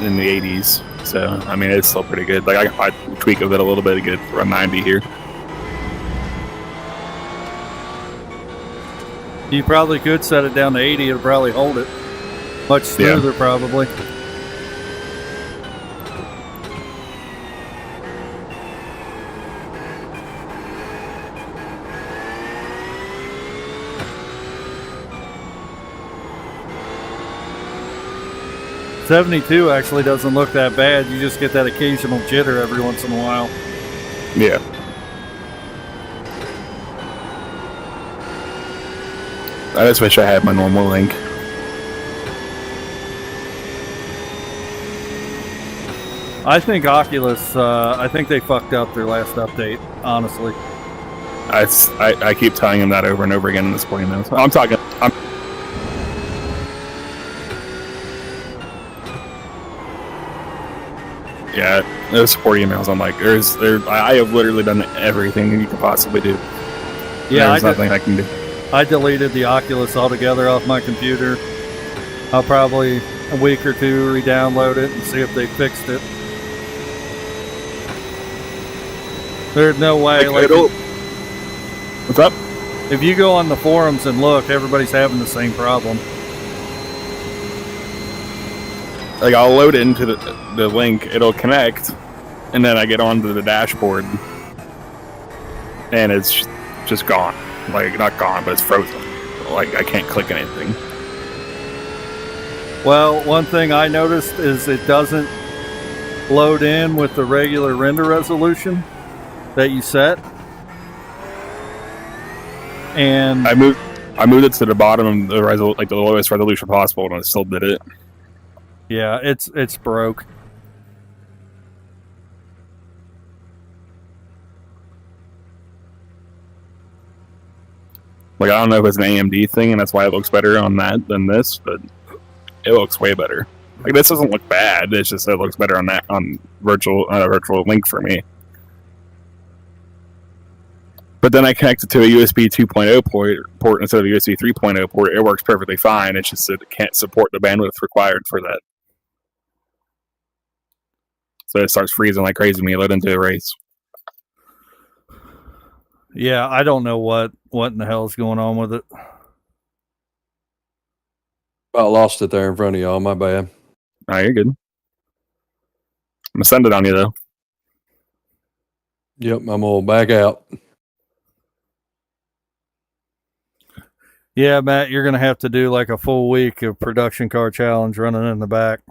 in the 80s. So I mean, it's still pretty good. Like I tweak a bit a little bit to get around 90 here. You probably could set it down to 80. It'll probably hold it much smoother, probably. .72 actually doesn't look that bad. You just get that occasional jitter every once in a while. Yeah. I just wish I had my normal link. I think Oculus, I think they fucked up their last update, honestly. I keep telling him that over and over again in this point now. So I'm talking. Yeah, those support emails. I'm like, I have literally done everything you could possibly do. Yeah, there's nothing I can do. I deleted the Oculus altogether off my computer. I'll probably a week or two re-download it and see if they fixed it. There's no way. What's up? If you go on the forums and look, everybody's having the same problem. Like I'll load it into the link, it'll connect, and then I get onto the dashboard, and it's just gone. Like not gone, but it's frozen. Like I can't click anything. Well, one thing I noticed is it doesn't load in with the regular render resolution that you set. And I moved it to the bottom of the the lowest resolution possible, and it still did it. yeah, it's broke. Like I don't know if it's an AMD thing, and that's why it looks better on that than this, but it looks way better. Like this doesn't look bad. It's just it looks better on that on virtual link for me. But then I connect it to a USB 2.0 port instead of a USB 3.0 port. It works perfectly fine. It's just that it can't support the bandwidth required for that. So it starts freezing like crazy when you load into a race. Yeah, I don't know what in the hell is going on with it. About lost it there in front of y'all. My bad. Oh, you're good. I'm gonna send it on you though. Yep, I'm gonna back out. Yeah, Matt, you're gonna have to do like a full week of production car challenge running in the back.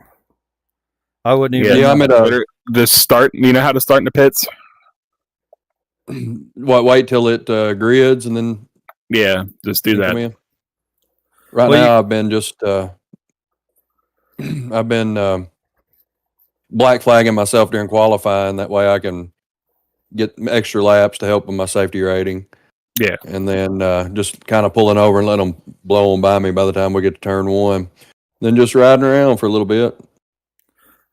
I wouldn't even. Yeah, I'm at a just start. You know how to start in the pits? wait till it grids and then Yeah, just do that. come in. Right Well, now, I've been just I've been black flagging myself during qualifying. That way, I can get extra laps to help with my safety rating. Yeah. And then just kind of pulling over and let them blow on by me by the time we get to turn one. Then just riding around for a little bit.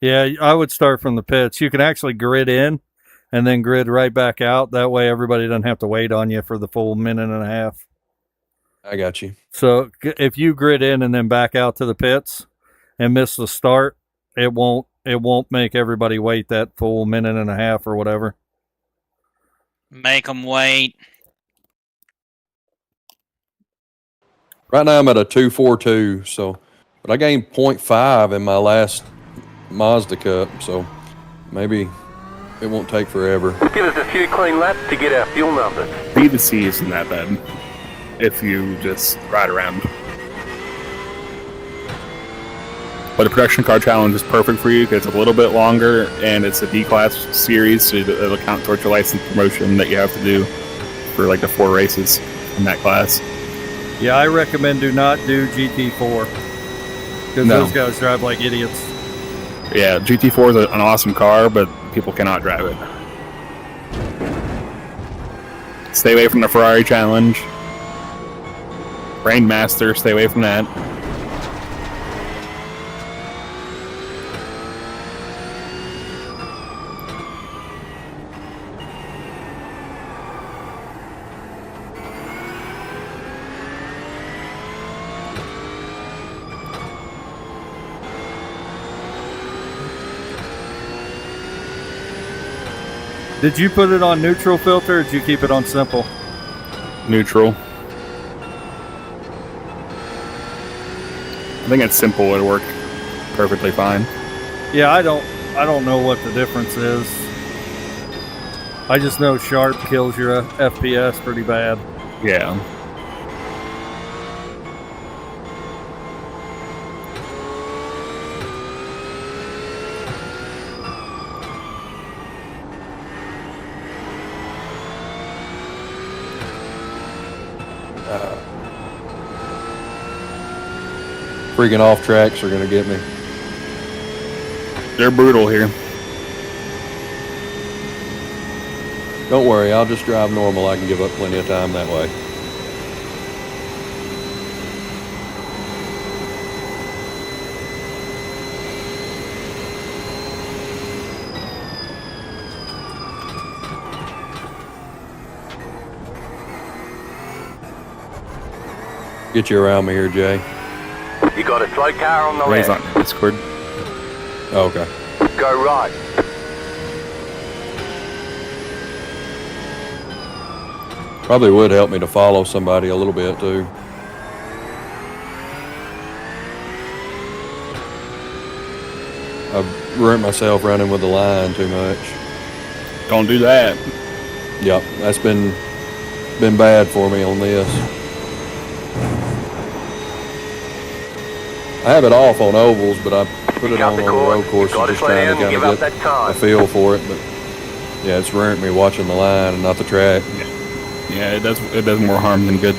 Yeah, I would start from the pits. You can actually grid in and then grid right back out. That way everybody doesn't have to wait on you for the full minute and a half. I got you. So if you grid in and then back out to the pits and miss the start, it won't make everybody wait that full minute and a half or whatever. Make them wait. Right now I'm at a 242, so but I gained 0.5 in my last Mazda Cup, so maybe it won't take forever. Give us a few clean laps to get our fuel numbers. B to C isn't that bad if you just ride around. But the production car challenge is perfect for you because it's a little bit longer and it's a D-class series, so it'll count towards your license promotion that you have to do for like the 4 races in that class. Yeah, I recommend do not do GT4 because those guys drive like idiots. Yeah, GT4 is an awesome car, but people cannot drive it. Stay away from the Ferrari challenge. Rainmaster, stay away from that. Did you put it on neutral filter or did you keep it on simple? Neutral. I think it's simple would work perfectly fine. Yeah, I don't know what the difference is. I just know sharp kills your FPS pretty bad. Yeah. Freaking off tracks are gonna get me. They're brutal here. Don't worry, I'll just drive normal. I can give up plenty of time that way. Get you around me here, Jay. You got a slow car on the Ray's left. on Discord. Oh, okay. Go right. Probably would help me to follow somebody a little bit too. I've ruined myself running with the line too much. Don't do that. Yep, that's been bad for me on this. I have it off on ovals, but I put it on the road courses just trying to kind of get a feel for it. But yeah, it's ruined me watching the line and not the track. Yeah, it does more harm than good.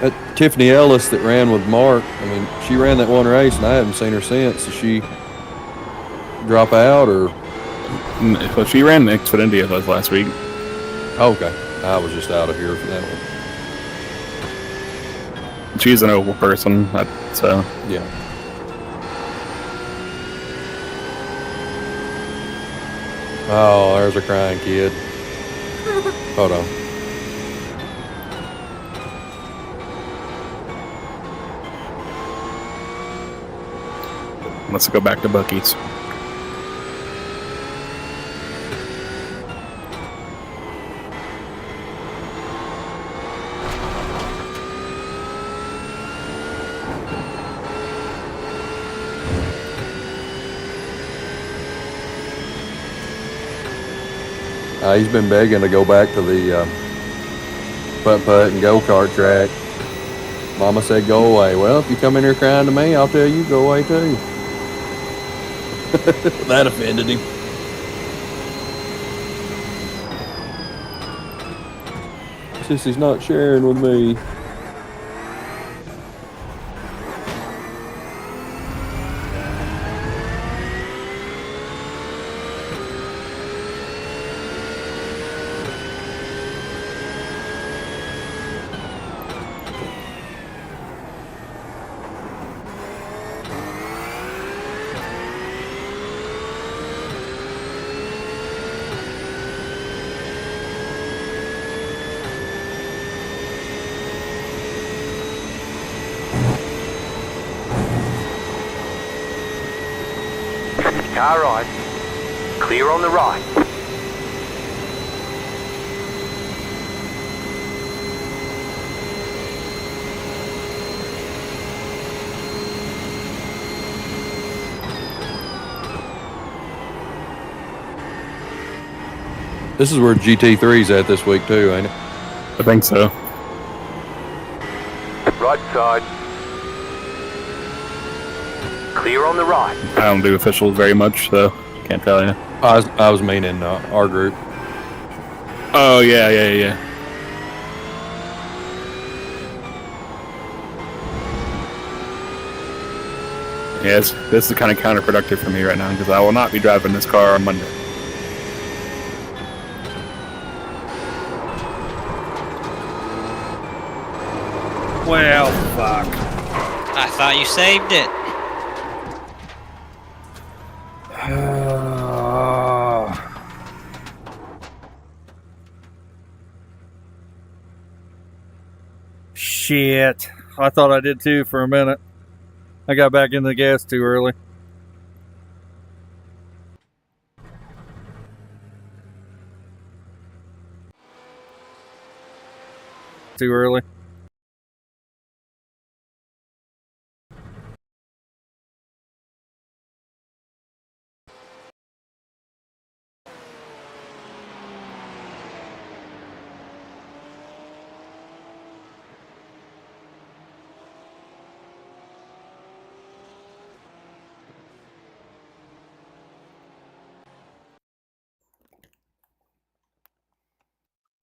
That Tiffany Ellis that ran with Mark, I mean, she ran that one race and I haven't seen her since. Does she drop out or? Well, she ran the Xfinity with us last week. Okay, I was just out of here for that one. She's an oval person, so Yeah. Oh, there's a crying kid. Hold on. let's go back to Buc-ee's. He's been begging to go back to the putt-putt and go-kart track. Mama said go away. Well, if you come in here crying to me, I'll tell you go away too. That offended him. Sissy's not sharing with me. Car right. Clear on the right. This is where GT3's at this week too, ain't it? I think so. Right side. Clear on the right. I don't do officials very much, so can't tell you. I was meaning our group. Oh, yeah. Yes, this is kind of counterproductive for me right now because I will not be driving this car on Monday. Well, fuck. I thought you saved it. Shit. I thought I did too for a minute. I got back in the gas too early. Too early.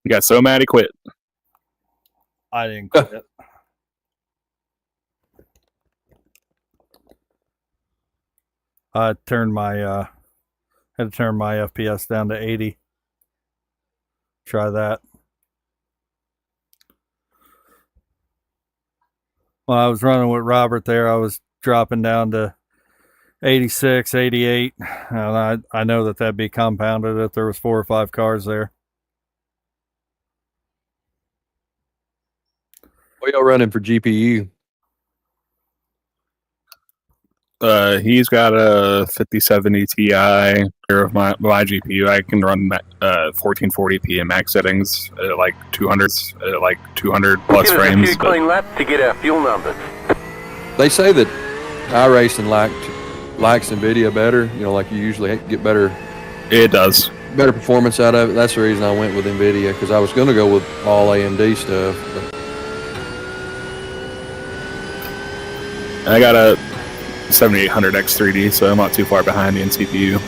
He got so mad he quit. I didn't quit. I turned my had to turn my FPS down to 80. Try that. While I was running with Robert there, I was dropping down to 86, 88. And I know that that'd be compounded if there was 4 or 5 cars there. What y'all running for GPU? He's got a 5070 Ti of my GPU. I can run 1440p in max settings at like 200 plus Give us frames. a few clean laps to get our fuel numbers. They say that iRacing likes NVIDIA better. You know, like you usually get better It does. performance out of it. That's the reason I went with NVIDIA, because I was going to go with all AMD stuff. But I got a 7800 X3D, so I'm not too far behind in CPU.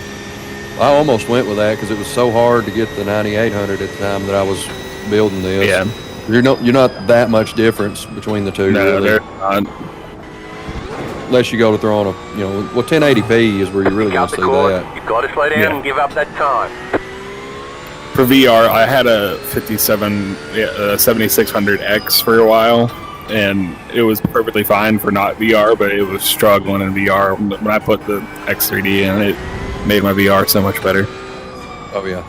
I almost went with that because it was so hard to get the 9800 at the time that I was building this. Yeah. You're not that much difference between the two. No, really. they're not. Unless you go to throw on a, 1080p is where you really Cut going to the see cord. that. You've got to slow down and give up that time. For VR, I had a 7600X for a while, and it was perfectly fine for not VR, but it was struggling in VR. When I put the X3D in, it made my VR so much better. Oh, yeah.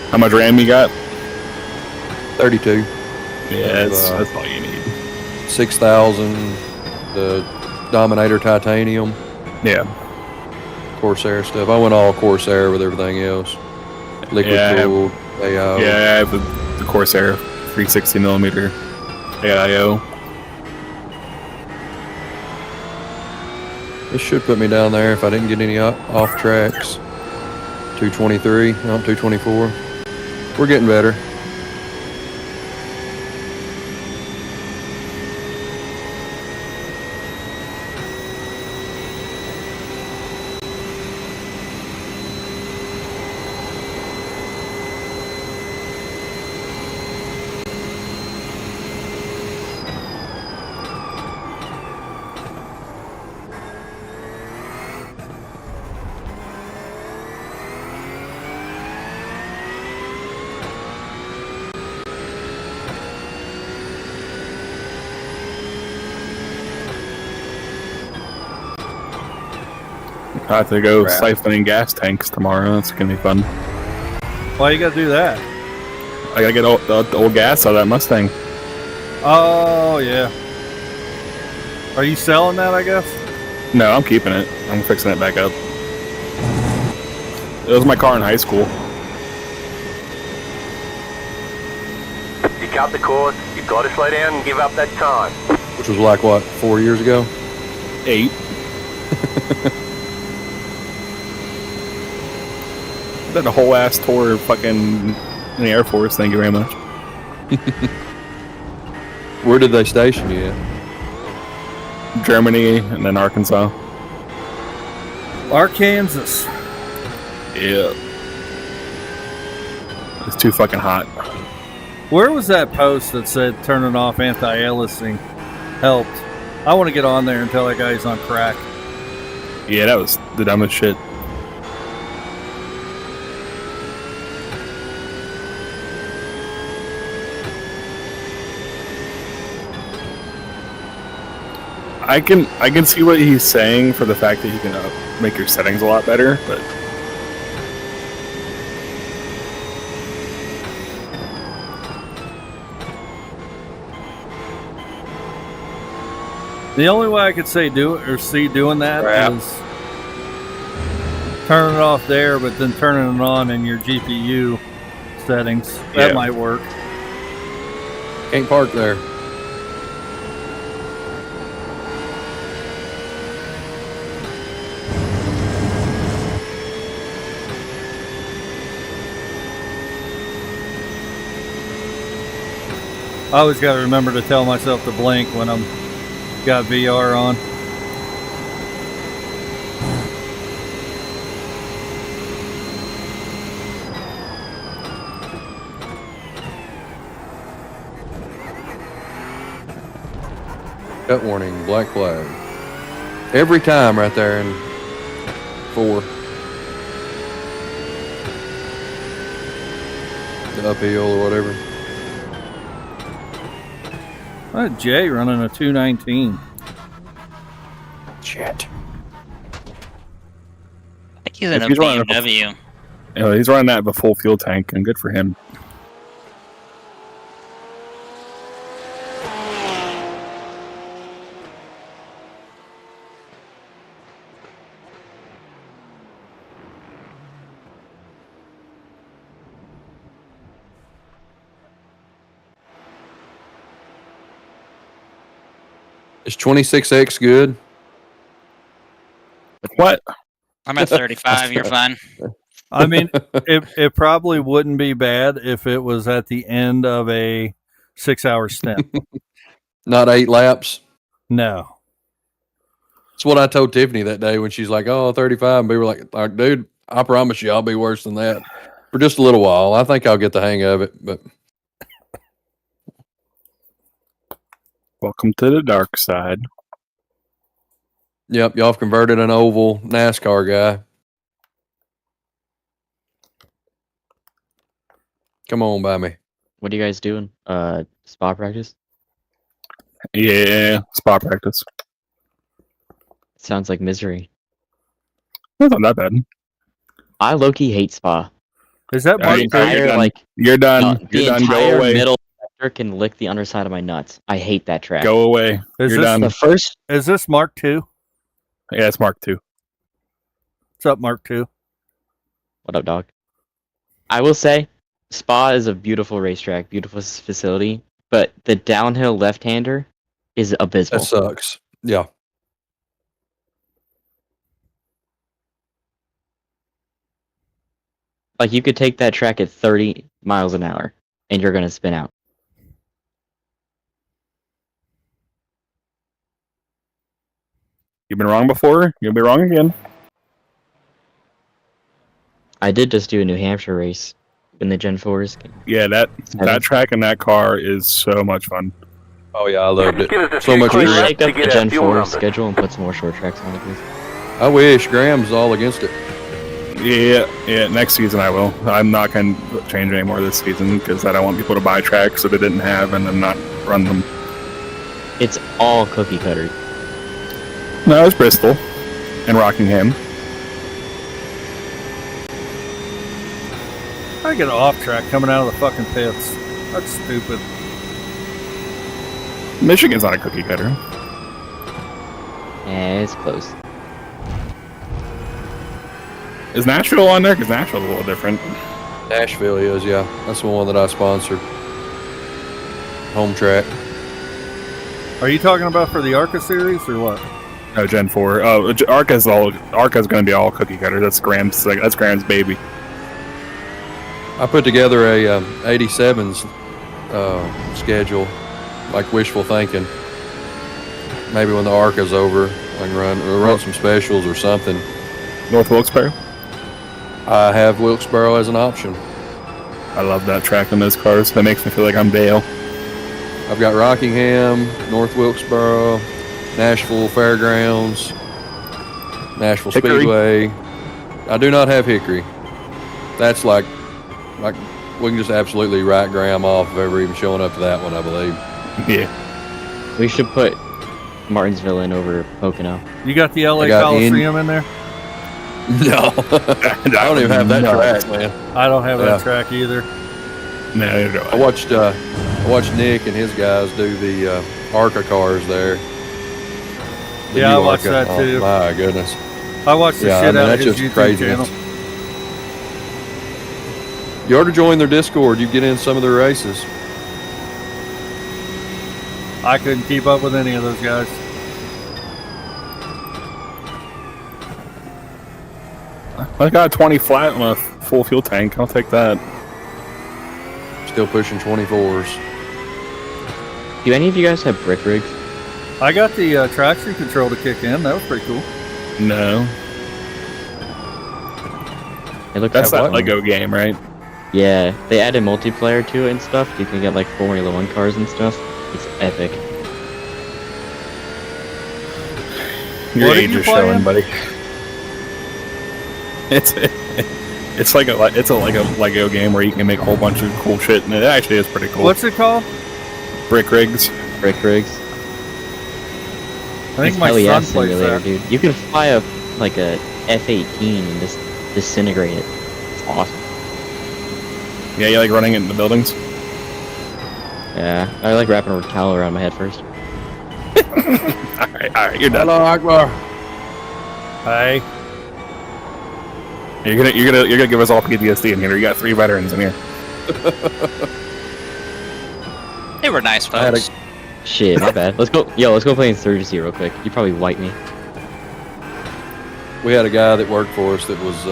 How much RAM you got? 32. Yeah, that's all you need. 6000, the Dominator Titanium, Yeah. Corsair stuff. I went all Corsair with everything else. Liquid cooled, AIO. Yeah, I have the Corsair 360mm AIO. This should put me down there if I didn't get any off tracks. 223, no, 224. We're getting better. I have to go Crap. siphoning gas tanks tomorrow. That's gonna be fun. Why you gotta do that? I gotta get the old gas out of that Mustang. Oh, yeah. Are you selling that, I guess? No, I'm keeping it. I'm fixing it back up. It was my car in high school. You cut the cord, you've got to slow down and give up that time. Which was like, what, 4 years ago? 8. Did a whole ass tour fucking in the Air Force. Thank you very much. Where did they station you at? Germany and then Arkansas. Arkansas. Yeah. It's too fucking hot. Where was that post that said turning off anti-aliasing helped? I want to get on there and tell that guy he's on crack. Yeah, that was the dumbest shit. I can see what he's saying for the fact that you can make your settings a lot better, but The only way I could say see doing that Crap. is turning it off there, but then turning it on in your GPU settings. That Yeah. might work. Can't park there. I always got to remember to tell myself to blink when I'm got VR on. Cut warning, black flag. Every time right there in 4. The uphill or whatever. Jay running a 219. Shit. I think he's in If a he's running a- BMW. you know, he's running that with a full fuel tank, and good for him. Is 26X good? What? I'm at 35. You're fine. I mean, it probably wouldn't be bad if it was at the end of a 6-hour stint. Not 8 laps? No. That's what I told Tiffany that day when she's like, oh, 35. And we were like, dude, I promise you I'll be worse than that for just a little while. I think I'll get the hang of it. But Welcome to the dark side. yep, y'all have converted an oval NASCAR guy. Come on by me. What are you guys doing? Spa practice? Yeah, spot practice. Sounds like misery. That's not that bad. I low-key hate spa. Is that Are Mark you- II? you're Entire, done. like, You're done. the You're done. Go entire away. middle sector can lick the underside of my nuts. I hate that track. Go away. Is You're this done. The first, Is this Mark II? Yeah, it's Mark II. What's up, Mark II? what up, dog? I will say, Spa is a beautiful racetrack, beautiful facility, but the downhill left-hander is abysmal. That sucks. Yeah. Like, you could take that track at 30 miles an hour, and you're gonna spin out. You've been wrong before. You'll be wrong again. I did just do a New Hampshire race in the Gen 4s. Yeah, that track and that car is so much fun. Oh, yeah, I loved it. Give us a So few much Can we clues grip. shake to up the get our Gen fuel 4 numbers. schedule and put some more short tracks on it, please? I wish Graham's all against it. Yeah. Next season I will. I'm not going to change anymore this season because I don't want people to buy tracks that they didn't have and then not run them. It's all cookie cutter. No, it's Bristol and Rockingham. I get off track coming out of the fucking pits. That's stupid. Michigan's not a cookie cutter. Yeah, it's close. Is Nashville on there? Because Nashville's a little different. Nashville is, yeah. That's the one that I sponsored. Home track. Are you talking about for the ARCA series or what? No, Gen 4. Oh, Arca's going to be all cookie cutter. That's Graham's baby. I put together a 87's schedule, like wishful thinking. Maybe when the ARCA's over, I can run some specials or something. North Wilkes-Barre? I have Wilkes-Barre as an option. I love that track in those cars. That makes me feel like I'm Dale. I've got Rockingham, North Wilkes-Barre, Nashville Fairgrounds, Nashville Hickory. Speedway. I do not have Hickory. That's like we can just absolutely write Graham off of ever even showing up to that one, I believe. Yeah. We should put Martinsville in over Pocono. You got the LA I got Coliseum in there? No. I don't even have that track, man. I don't have Yeah. that track either. No, neither do I I. watched Nick and his guys do the ARCA cars there. The Yeah, new I watched ARCA. that too. Oh, my goodness. I watched the Yeah, I shit mean, out of that's his just YouTube craziness. channel. You ought to join their Discord. You get in some of their races. I couldn't keep up with any of those guys. I got a 20 flat and a full fuel tank. I'll take that. Still pushing 24s. Do any of you guys have brick rigs? I got the traction control to kick in. That was pretty cool. No. It looks That's like that Lego game, right? Yeah, they added multiplayer to it and stuff. You can get like Formula 1 cars and stuff. It's epic. Your What are age you is showing, playing? buddy. It's like a Lego game where you can make a whole bunch of cool shit, and it actually is pretty cool. What's it called? Brick rigs? Brick rigs. I think my Hell yeah, son plays simulator, that. dude. You can fly a like a F-18 and just disintegrate it. It's awesome. Yeah, you like running into buildings? Yeah, I like wrapping a towel around my head first. Alright, you're done. Hello, Akbar. Hey, You're gonna give us all PTSD in here. You got 3 veterans in here. They were nice I had folks. Shit, my bad. Let's go play in 30 real quick. You probably wipe me. We had a guy that worked for us that was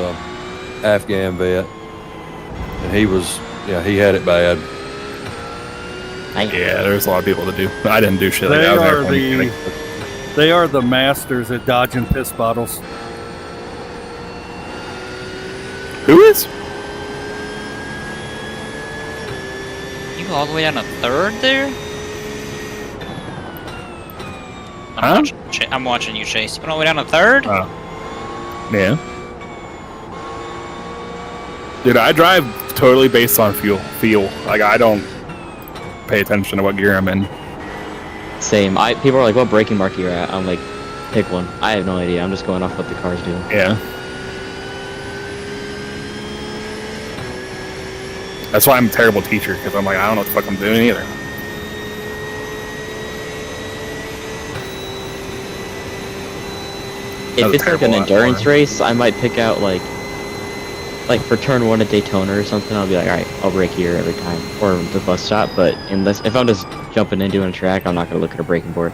Afghan vet, and he had it bad. Yeah, there's a lot of people that do. I didn't do shit like they that. I was are there the for they are the masters at dodging piss bottles. Who is? You all the way down to 3rd there? Huh? I'm watching you, Chase. You went all the way down to 3rd? Yeah. Dude, I drive totally based on feel. Like, I don't pay attention to what gear I'm in. Same. People are like, what braking mark you're at? I'm like, pick one. I have no idea. I'm just going off what the car's doing. Yeah. That's why I'm a terrible teacher, because I'm like, I don't know what the fuck I'm doing either. If That was it's like an terrible endurance last race, I might pick out like for turn 1 at Daytona or something. I'll be like, all right, I'll brake here every time, or the bus stop. But if I'm just jumping in doing a track, I'm not gonna look at a braking board.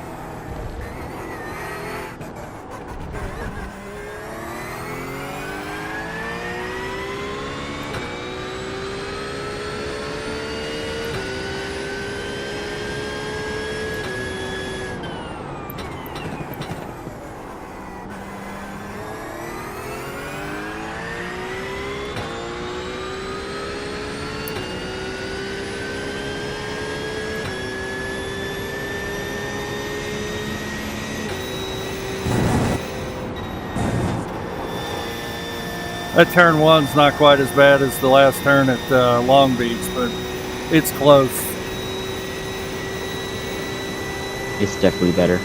That turn 1's not quite as bad as the last turn at Long Beach, but it's close. It's definitely better.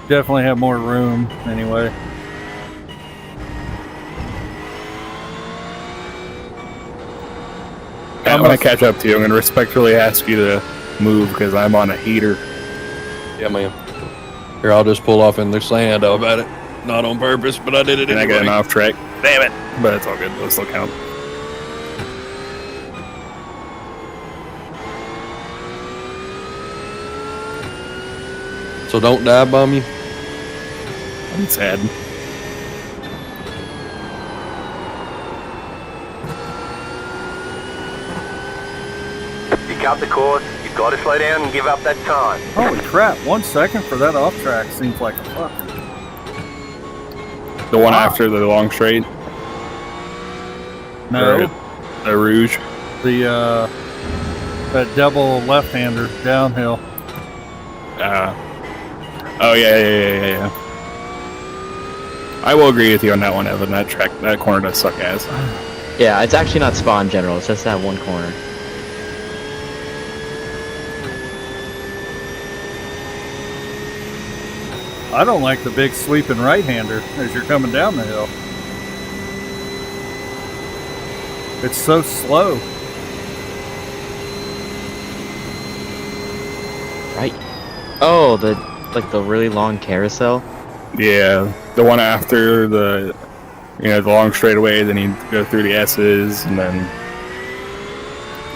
Definitely have more room anyway. And when I catch up to you, I'm going to respectfully ask you to move because I'm on a heater. Yeah, man. Here, I'll just pull off in the sand. How about it? Not on purpose, but I did it And anyway. I got an off track. Damn it. But it's all good. It'll still count. So don't dive bomb you? I'm sad. You cut the course, you've got to slow down and give up that time. Holy crap, 1 second for that off track seems like a fuck. The one after the long straight. No, Or the Rouge. the that double left-hander downhill. Oh, yeah. I will agree with you on that one, Evan. That corner does suck ass. Yeah, it's actually not Spa in general. It's just that one corner. I don't like the big sweeping right-hander as you're coming down the hill. It's so slow. Right. Oh, the really long carousel. Yeah, the one after the long straightaway, then you go through the S's, and then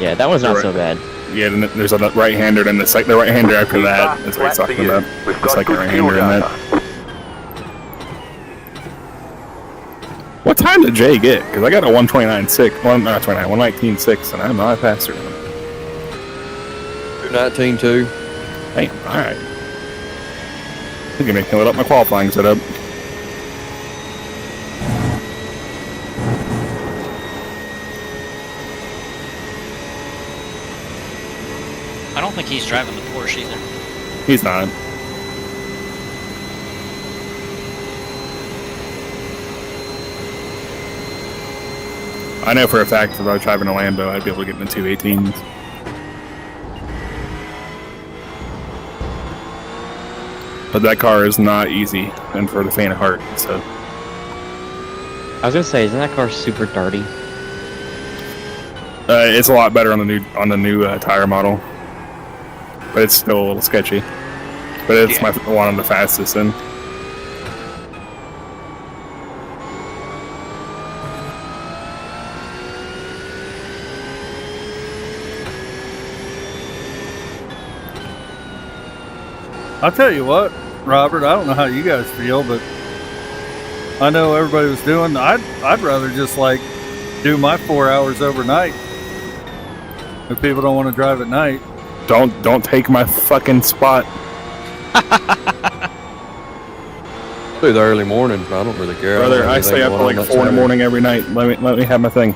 Yeah, that one's not so bad. yeah, then there's a right-hander, and the right-hander after that is what he's talking about. We've The got second good fuel right-hander in that. data. What time did Jay get? Because I got a 129.6, 119.6, and I'm not faster than him. 219.2. Damn, alright. Look at me, load up my qualifying setup. I don't think he's driving the Porsche either. He's not. I know for a fact if I was driving a Lambo, I'd be able to get in the 218s. But that car is not easy, and for the faint of heart, so. I was gonna say, isn't that car super darty? It's a lot better on the new tire model, but it's still a little sketchy. But it's one of the fastest in. I'll tell you what, Robert, I don't know how you guys feel, but I know everybody was doing. I'd rather just like do my 4 hours overnight. If people don't want to drive at night, Don't take my fucking spot. I'll do the early morning. I don't really care. Brother, I stay up till like 4 in the morning every night. Let me have my thing.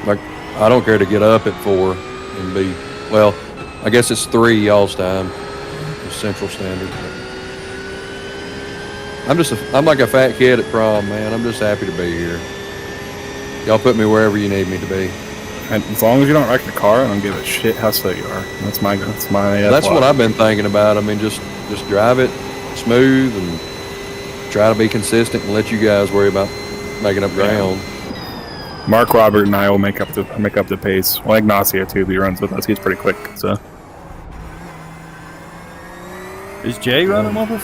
Like, I don't care to get up at 4 and be, well, I guess it's 3 y'all's time, Central Standard. I'm like a fat kid at prom, man. I'm just happy to be here. Y'all put me wherever you need me to be. And as long as you don't wreck the car, I don't give a shit how slow you are. That's my. That's what I've been thinking about. I mean, just drive it smooth and try to be consistent and let you guys worry about making up ground. Mark, Robert, and I will make up the pace. Well, Ignacio too, if he runs with us, he's pretty quick. So is Jay running with us?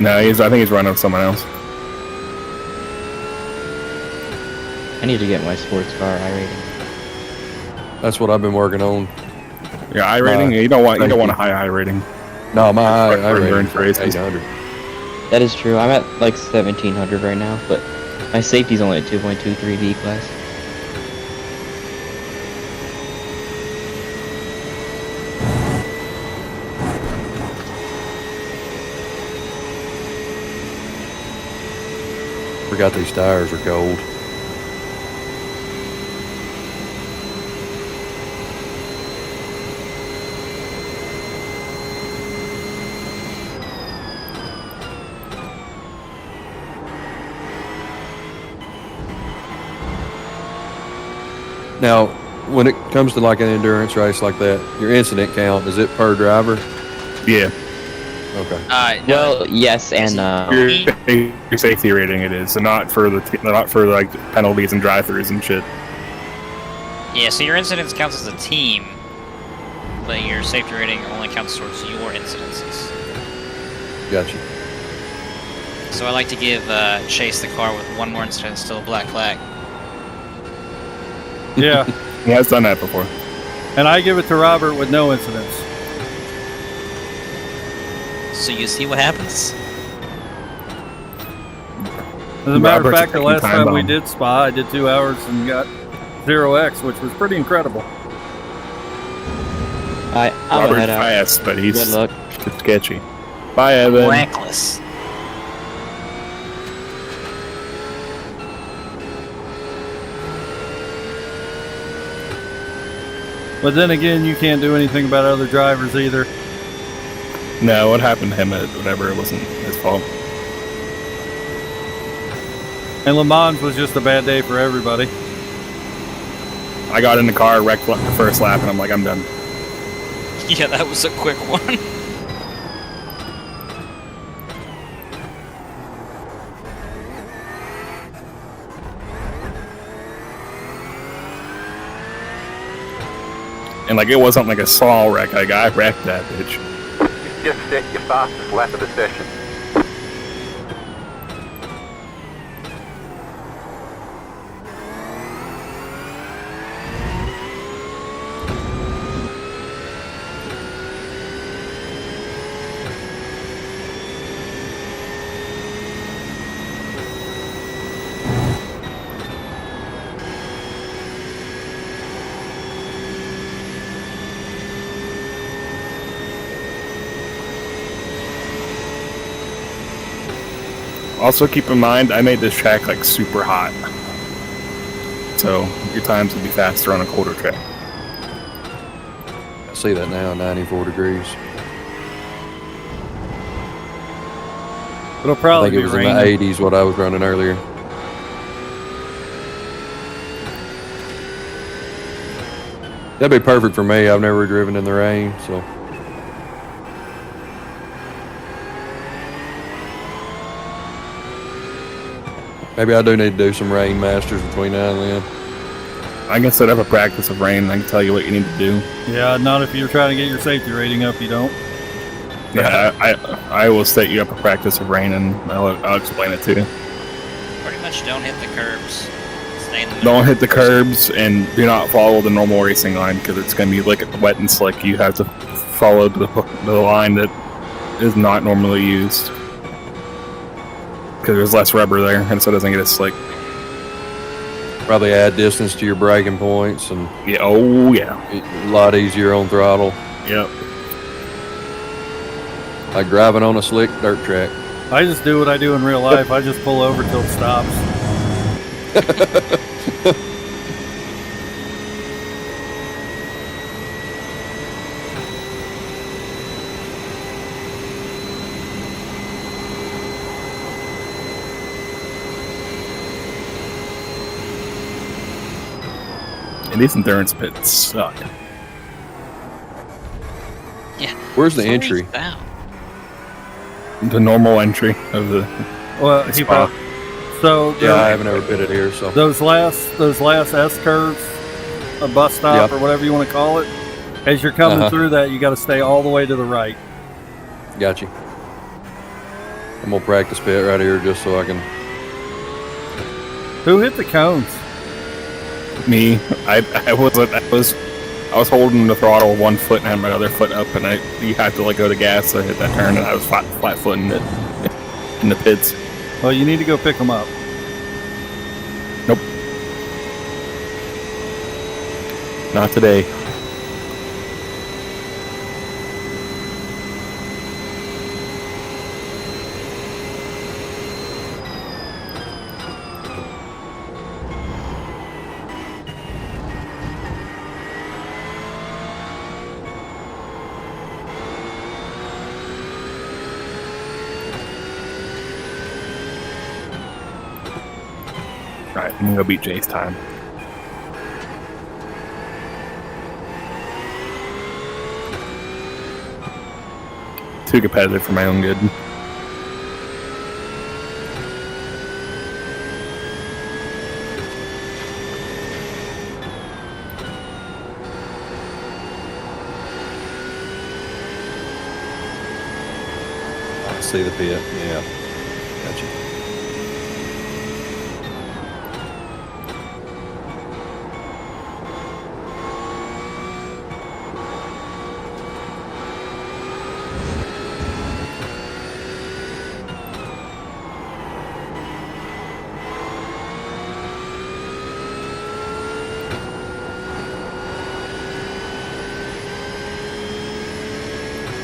no, I think he's running with someone else. I need to get my sports car iRating. That's what I've been working on. Yeah, iRating. You don't want a high rating. No, my For I endurance rated races. 800. That is true. I'm at like 1700 right now, but my safety's only at 2.23 B class. Forgot these tires are cold. Now, when it comes to like an endurance race like that, your incident count, is it per driver? Yeah. Okay. No, Well, yes, and Your safety rating it is, so not for like penalties and drive-throughs and shit. yeah, so your incidents counts as a team, but your safety rating only counts towards your incidences. Gotcha. So I like to give Chase the car with one more incident, still a black flag. Yeah, He has done that before. and I give it to Robert with no incidents. So you see what happens? As a matter of Robert's fact, the a last time time we bomb. did Spa, I did 2 hours and got 0x, which was pretty incredible. I'm gonna Robert's head out. fast, but he's Good luck. sketchy. Bye, Evan. Reckless. But then again, you can't do anything about other drivers either. No, what happened to him at whatever, it wasn't his fault. And Le Mans was just a bad day for everybody. I got in the car, wrecked the first lap, and I'm like, I'm done. Yeah, that was a quick one. And like, it wasn't like a small wreck. Like, I wrecked that bitch. You've just set your fastest lap of the session. Also, keep in mind, I made this track like super hot. So, your times will be faster on a colder track. I see that now, 94 degrees. It'll I probably think it be was in raining. the 80s what I was running earlier. That'd be perfect for me. I've never driven in the rain, so. Maybe I do need to do some rain masters between now and then. I can set up a practice of rain. I can tell you what you need to do. Yeah, not if you're trying to get your safety rating up, you don't. Yeah, I will set you up a practice of rain, and I'll explain it to you. Pretty much don't hit the curbs. Stay in the middle. Don't hit the curbs, and do not follow the normal racing line, because it's going to be like wet and slick. You have to follow the line that is not normally used, because there's less rubber there, and so it doesn't get as slick. Probably add distance to your braking points and Yeah. Oh yeah. a lot easier on throttle. Yep. Like driving on a slick dirt track. I just do what I do in real life. I just pull over till it stops. And these endurance pits suck. Yeah. Where's the Slow entry? these down. The normal entry of the Well, he Spa. so Yeah, I the- haven't ever pitted here, so. those last S curves, a bus stop Yep. or whatever you want to call it. As you're coming through that, you got to stay all the way to the right. Got you. I'm gonna practice pit right here just so I can. Who hit the cones? Me, I was holding the throttle with one foot and had my other foot up, and you had to let go of the gas to hit that turn, and I was flat footing it in the pits. Well, you need to go pick them up. Nope, not today. Alright, I'm gonna go beat Jay's time. too competitive for my own good. I see the pit. Yeah. Gotcha.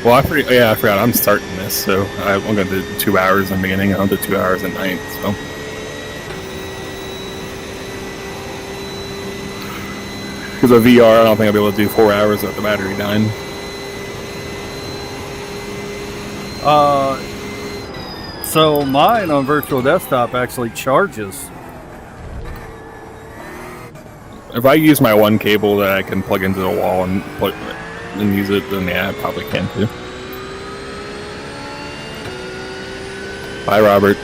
Well, I forgot I'm starting this, so I'm going to do 2 hours in the beginning, I'll do 2 hours at night, so. Because of VR, I don't think I'll be able to do 4 hours without the battery dying. So mine on virtual desktop actually charges. If I use my one cable that I can plug into the wall and use it, then yeah, I probably can too. Bye, Robert.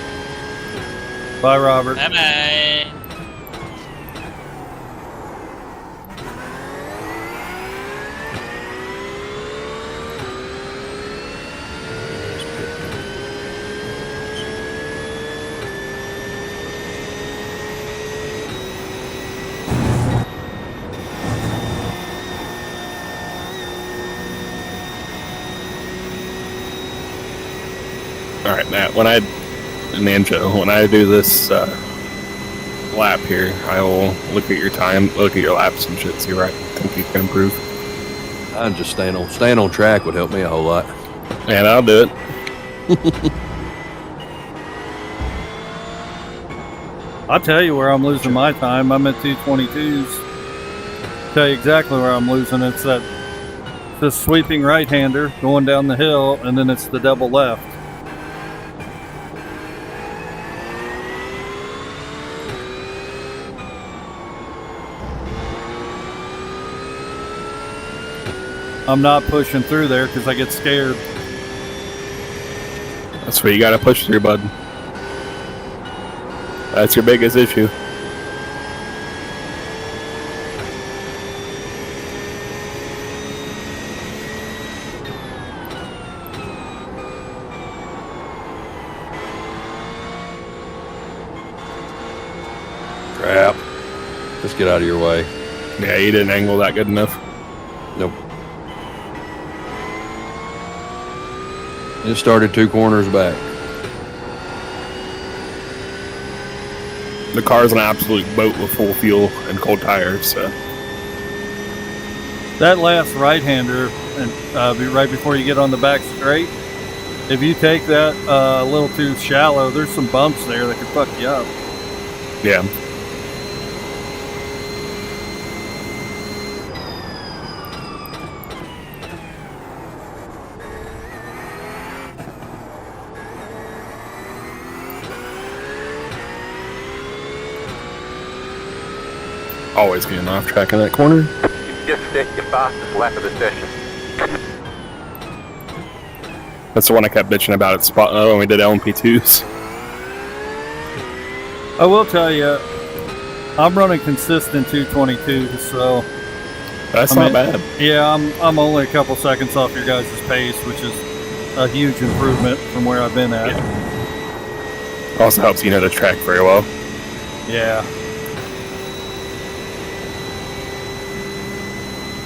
Bye, Robert. Bye-bye. Alright, Matt, when I do this lap here, I will look at your time, look at your laps and shit, see where I think you can improve. I'm just staying on track would help me a whole lot. And I'll do it. I'll tell you where I'm losing my time. I'm at 222s. Tell you exactly where I'm losing. It's that the sweeping right-hander going down the hill, and then it's the double left. I'm not pushing through there because I get scared. That's what you gotta push through, bud. That's your biggest issue. Crap. Let's get out of your way. Yeah, you didn't angle that good enough. Nope. It started 2 corners back. The car's an absolute boat with full fuel and cold tires, so. That last right-hander, and right before you get on the back straight, if you take that a little too shallow, there's some bumps there that could fuck you up. Yeah. Always getting off track in that corner. You've just set your fastest lap of the session. That's the one I kept bitching about at spot when we did LMP2s. I will tell you, I'm running consistent 222, so That's not bad. Yeah, I'm only a couple seconds off your guys' pace, which is a huge improvement from where I've been at. Yeah. Also helps you know the track very well. Yeah.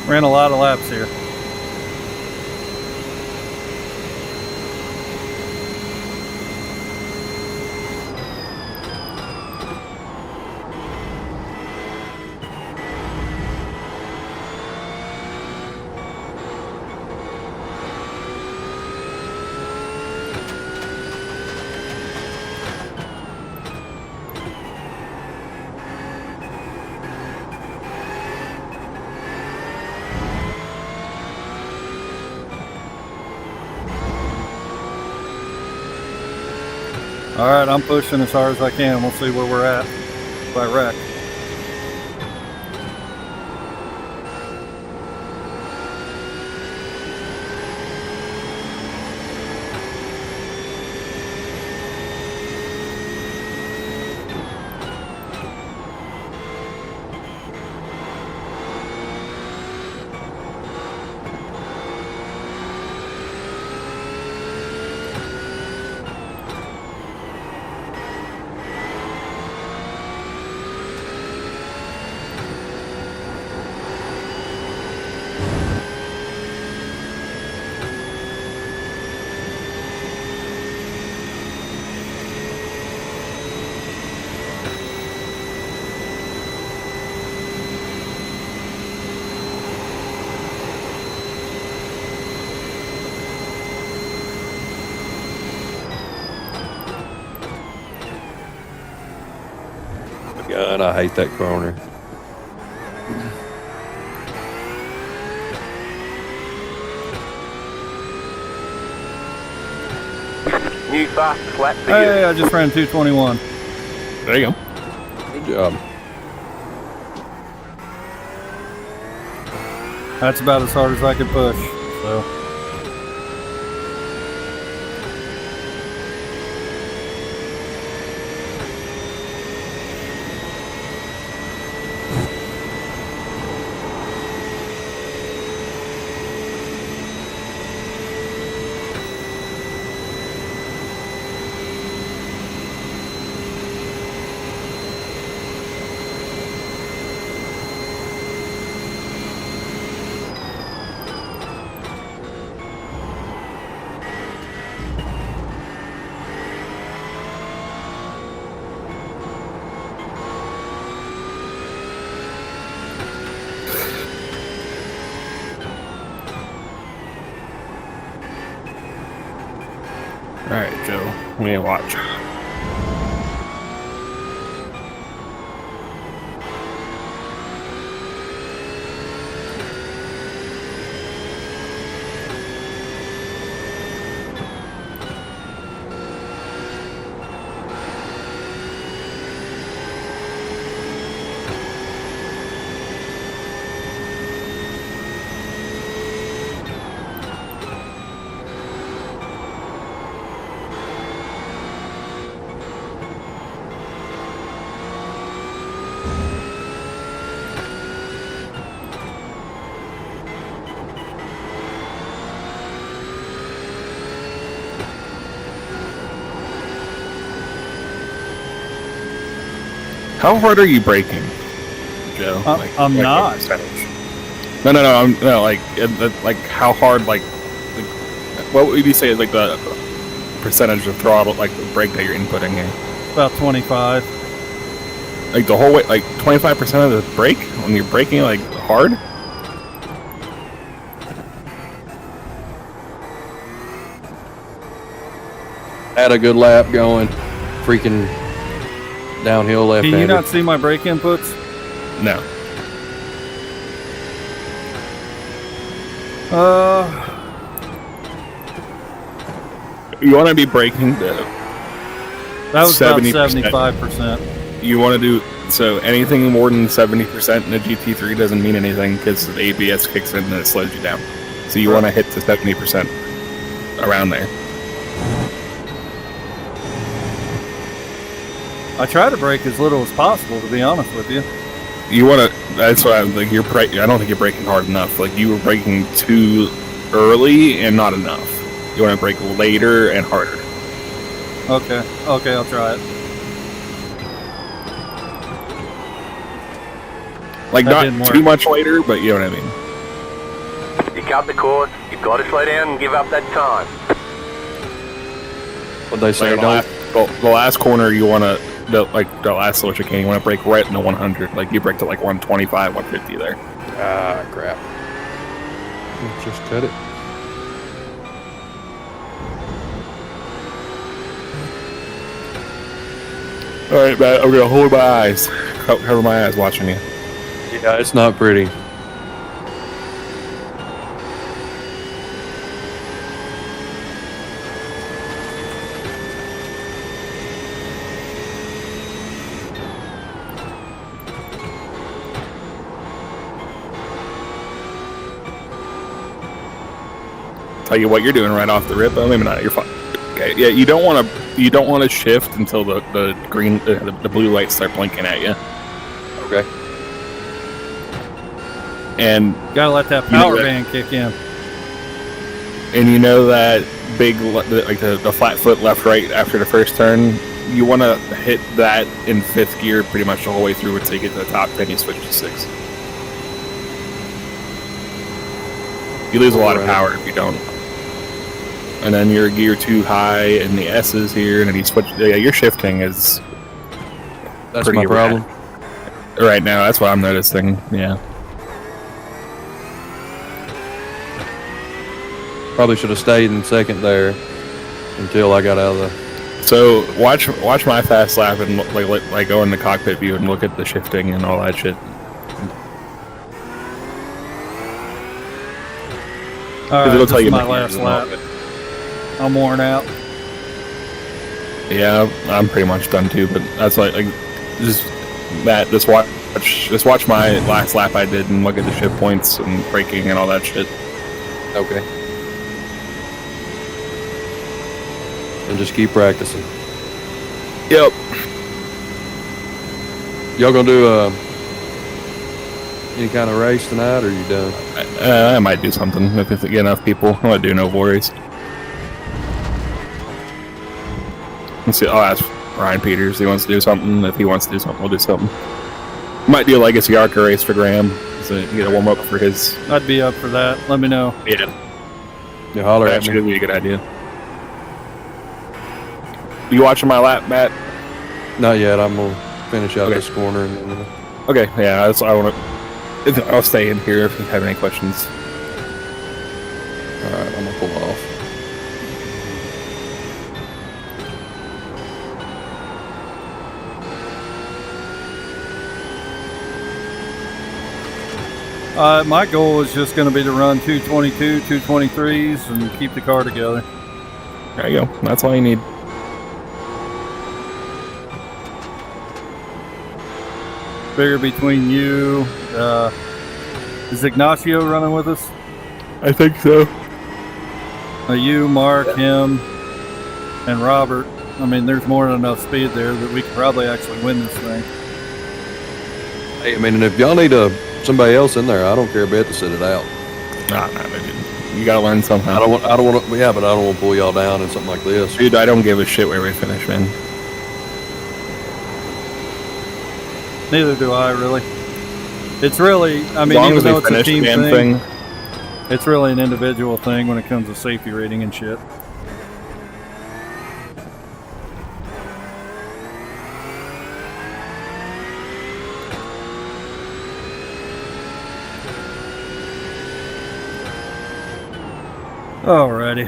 Ran a lot of laps here. All right, I'm pushing as hard as I can. We'll see where we're at if I wreck. And I hate that corner. New fast flat for Hey, you. I just ran 221. There you go. Good job. That's about as hard as I could push. So. All right, Joe. Let me watch. How hard are you braking, Joe? I'm not. Percentage? No. No, like how hard, like what would you say is like the percentage of throttle, like the brake that you're inputting here? About 25. Like the whole way, like 25% of the brake when you're braking like hard? Had a good lap going. Freaking downhill left. Can you not see my brake inputs? No. You want to be braking the That was about 70%. 75%. You want to do so anything more than 70% in a GT3 doesn't mean anything because the ABS kicks in and it slows you down. So you want to hit the 70% around there. I try to brake as little as possible, to be honest with you. You want to. That's why I'm like I don't think you're braking hard enough. Like you were braking too early and not enough. You want to brake later and harder. Okay, I'll try it. Like That not didn't too work. much later, but you know what I mean. You cut the course, you've got to slow down and give up that time. What they say, Like the last corner, you want to the last little chicane, you want to brake right in the 100. Like you brake to like 125, 150 there. Ah, crap. Just cut it. All right, man, I'm gonna hold my eyes, cover my eyes, watching you. Yeah, it's not pretty. Tell you what you're doing right off the rip. Oh, maybe not. You're fine. Okay. Yeah, you don't want to shift until the green the blue lights start blinking at you. Okay. And Gotta let that power band kick in. and you know that big like the flat foot left right after the first turn. You want to hit that in fifth gear pretty much the whole way through until you get to the top. Then you switch to sixth. You lose a lot of power if you don't. And then your gear too high, and the S's here, and then you switch. Yeah, your shifting is That's pretty my problem. right now. That's what I'm noticing. Yeah. Probably should have stayed in second there until I got out of the So watch my fast lap and like go in the cockpit view and look at the shifting and all that shit. All right, It'll this tell is you my mechanisms last and all lap. that. I'm worn out. Yeah, I'm pretty much done too. But that's like just Matt, just watch my last lap I did and look at the shift points and braking and all that shit. Okay. And just keep practicing. Yep. Y'all gonna do any kind of race tonight, or are you done? I might do something if I get enough people. I'm gonna do no worries. Let's see. I'll ask Ryan Peters. He wants to do something. If he wants to do something, we'll do something. Might do a legacy ARCA race for Graham, so get a warm up for his. I'd be up for that. Let me know. Yeah, You holler at actually, me. would be a good idea. You watching my lap, Matt? Not yet. I'm gonna finish out Okay. this corner and then. Okay, yeah, that's I want to. I'll stay in here if you have any questions. All right, I'm gonna pull off. My goal is just going to be to run 222, 223s, and keep the car together. There you go. That's all you need. Figure between you, is Ignacio running with us? I think so. You, Mark, him, and Robert. I mean, there's more than enough speed there that we could probably actually win this thing. Hey, I mean, and if y'all need somebody else in there, I don't care a bit to sit it out. Nah, you gotta learn somehow. I don't want to. Yeah, but I don't want to pull y'all down in something like this. Dude, I don't give a shit where we finish, man. Neither do I, really. It's really, I mean, As long even as though we it's a finish the team damn thing, thing. it's really an individual thing when it comes to safety rating and shit. Alrighty.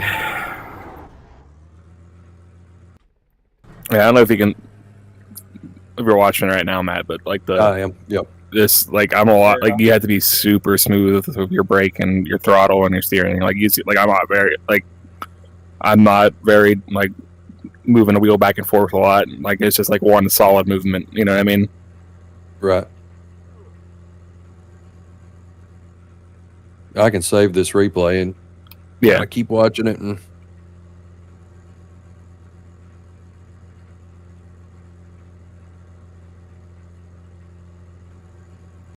Yeah, I don't know if you can. If you're watching right now, Matt, but like I am. Yep. this, like I'm a lot. Like you have to be super smooth with your brake and your throttle and your steering. Like you see, like I'm not very like moving a wheel back and forth a lot. Like it's just like one solid movement. You know what I mean? Right. I can save this replay and Yeah. I keep watching it and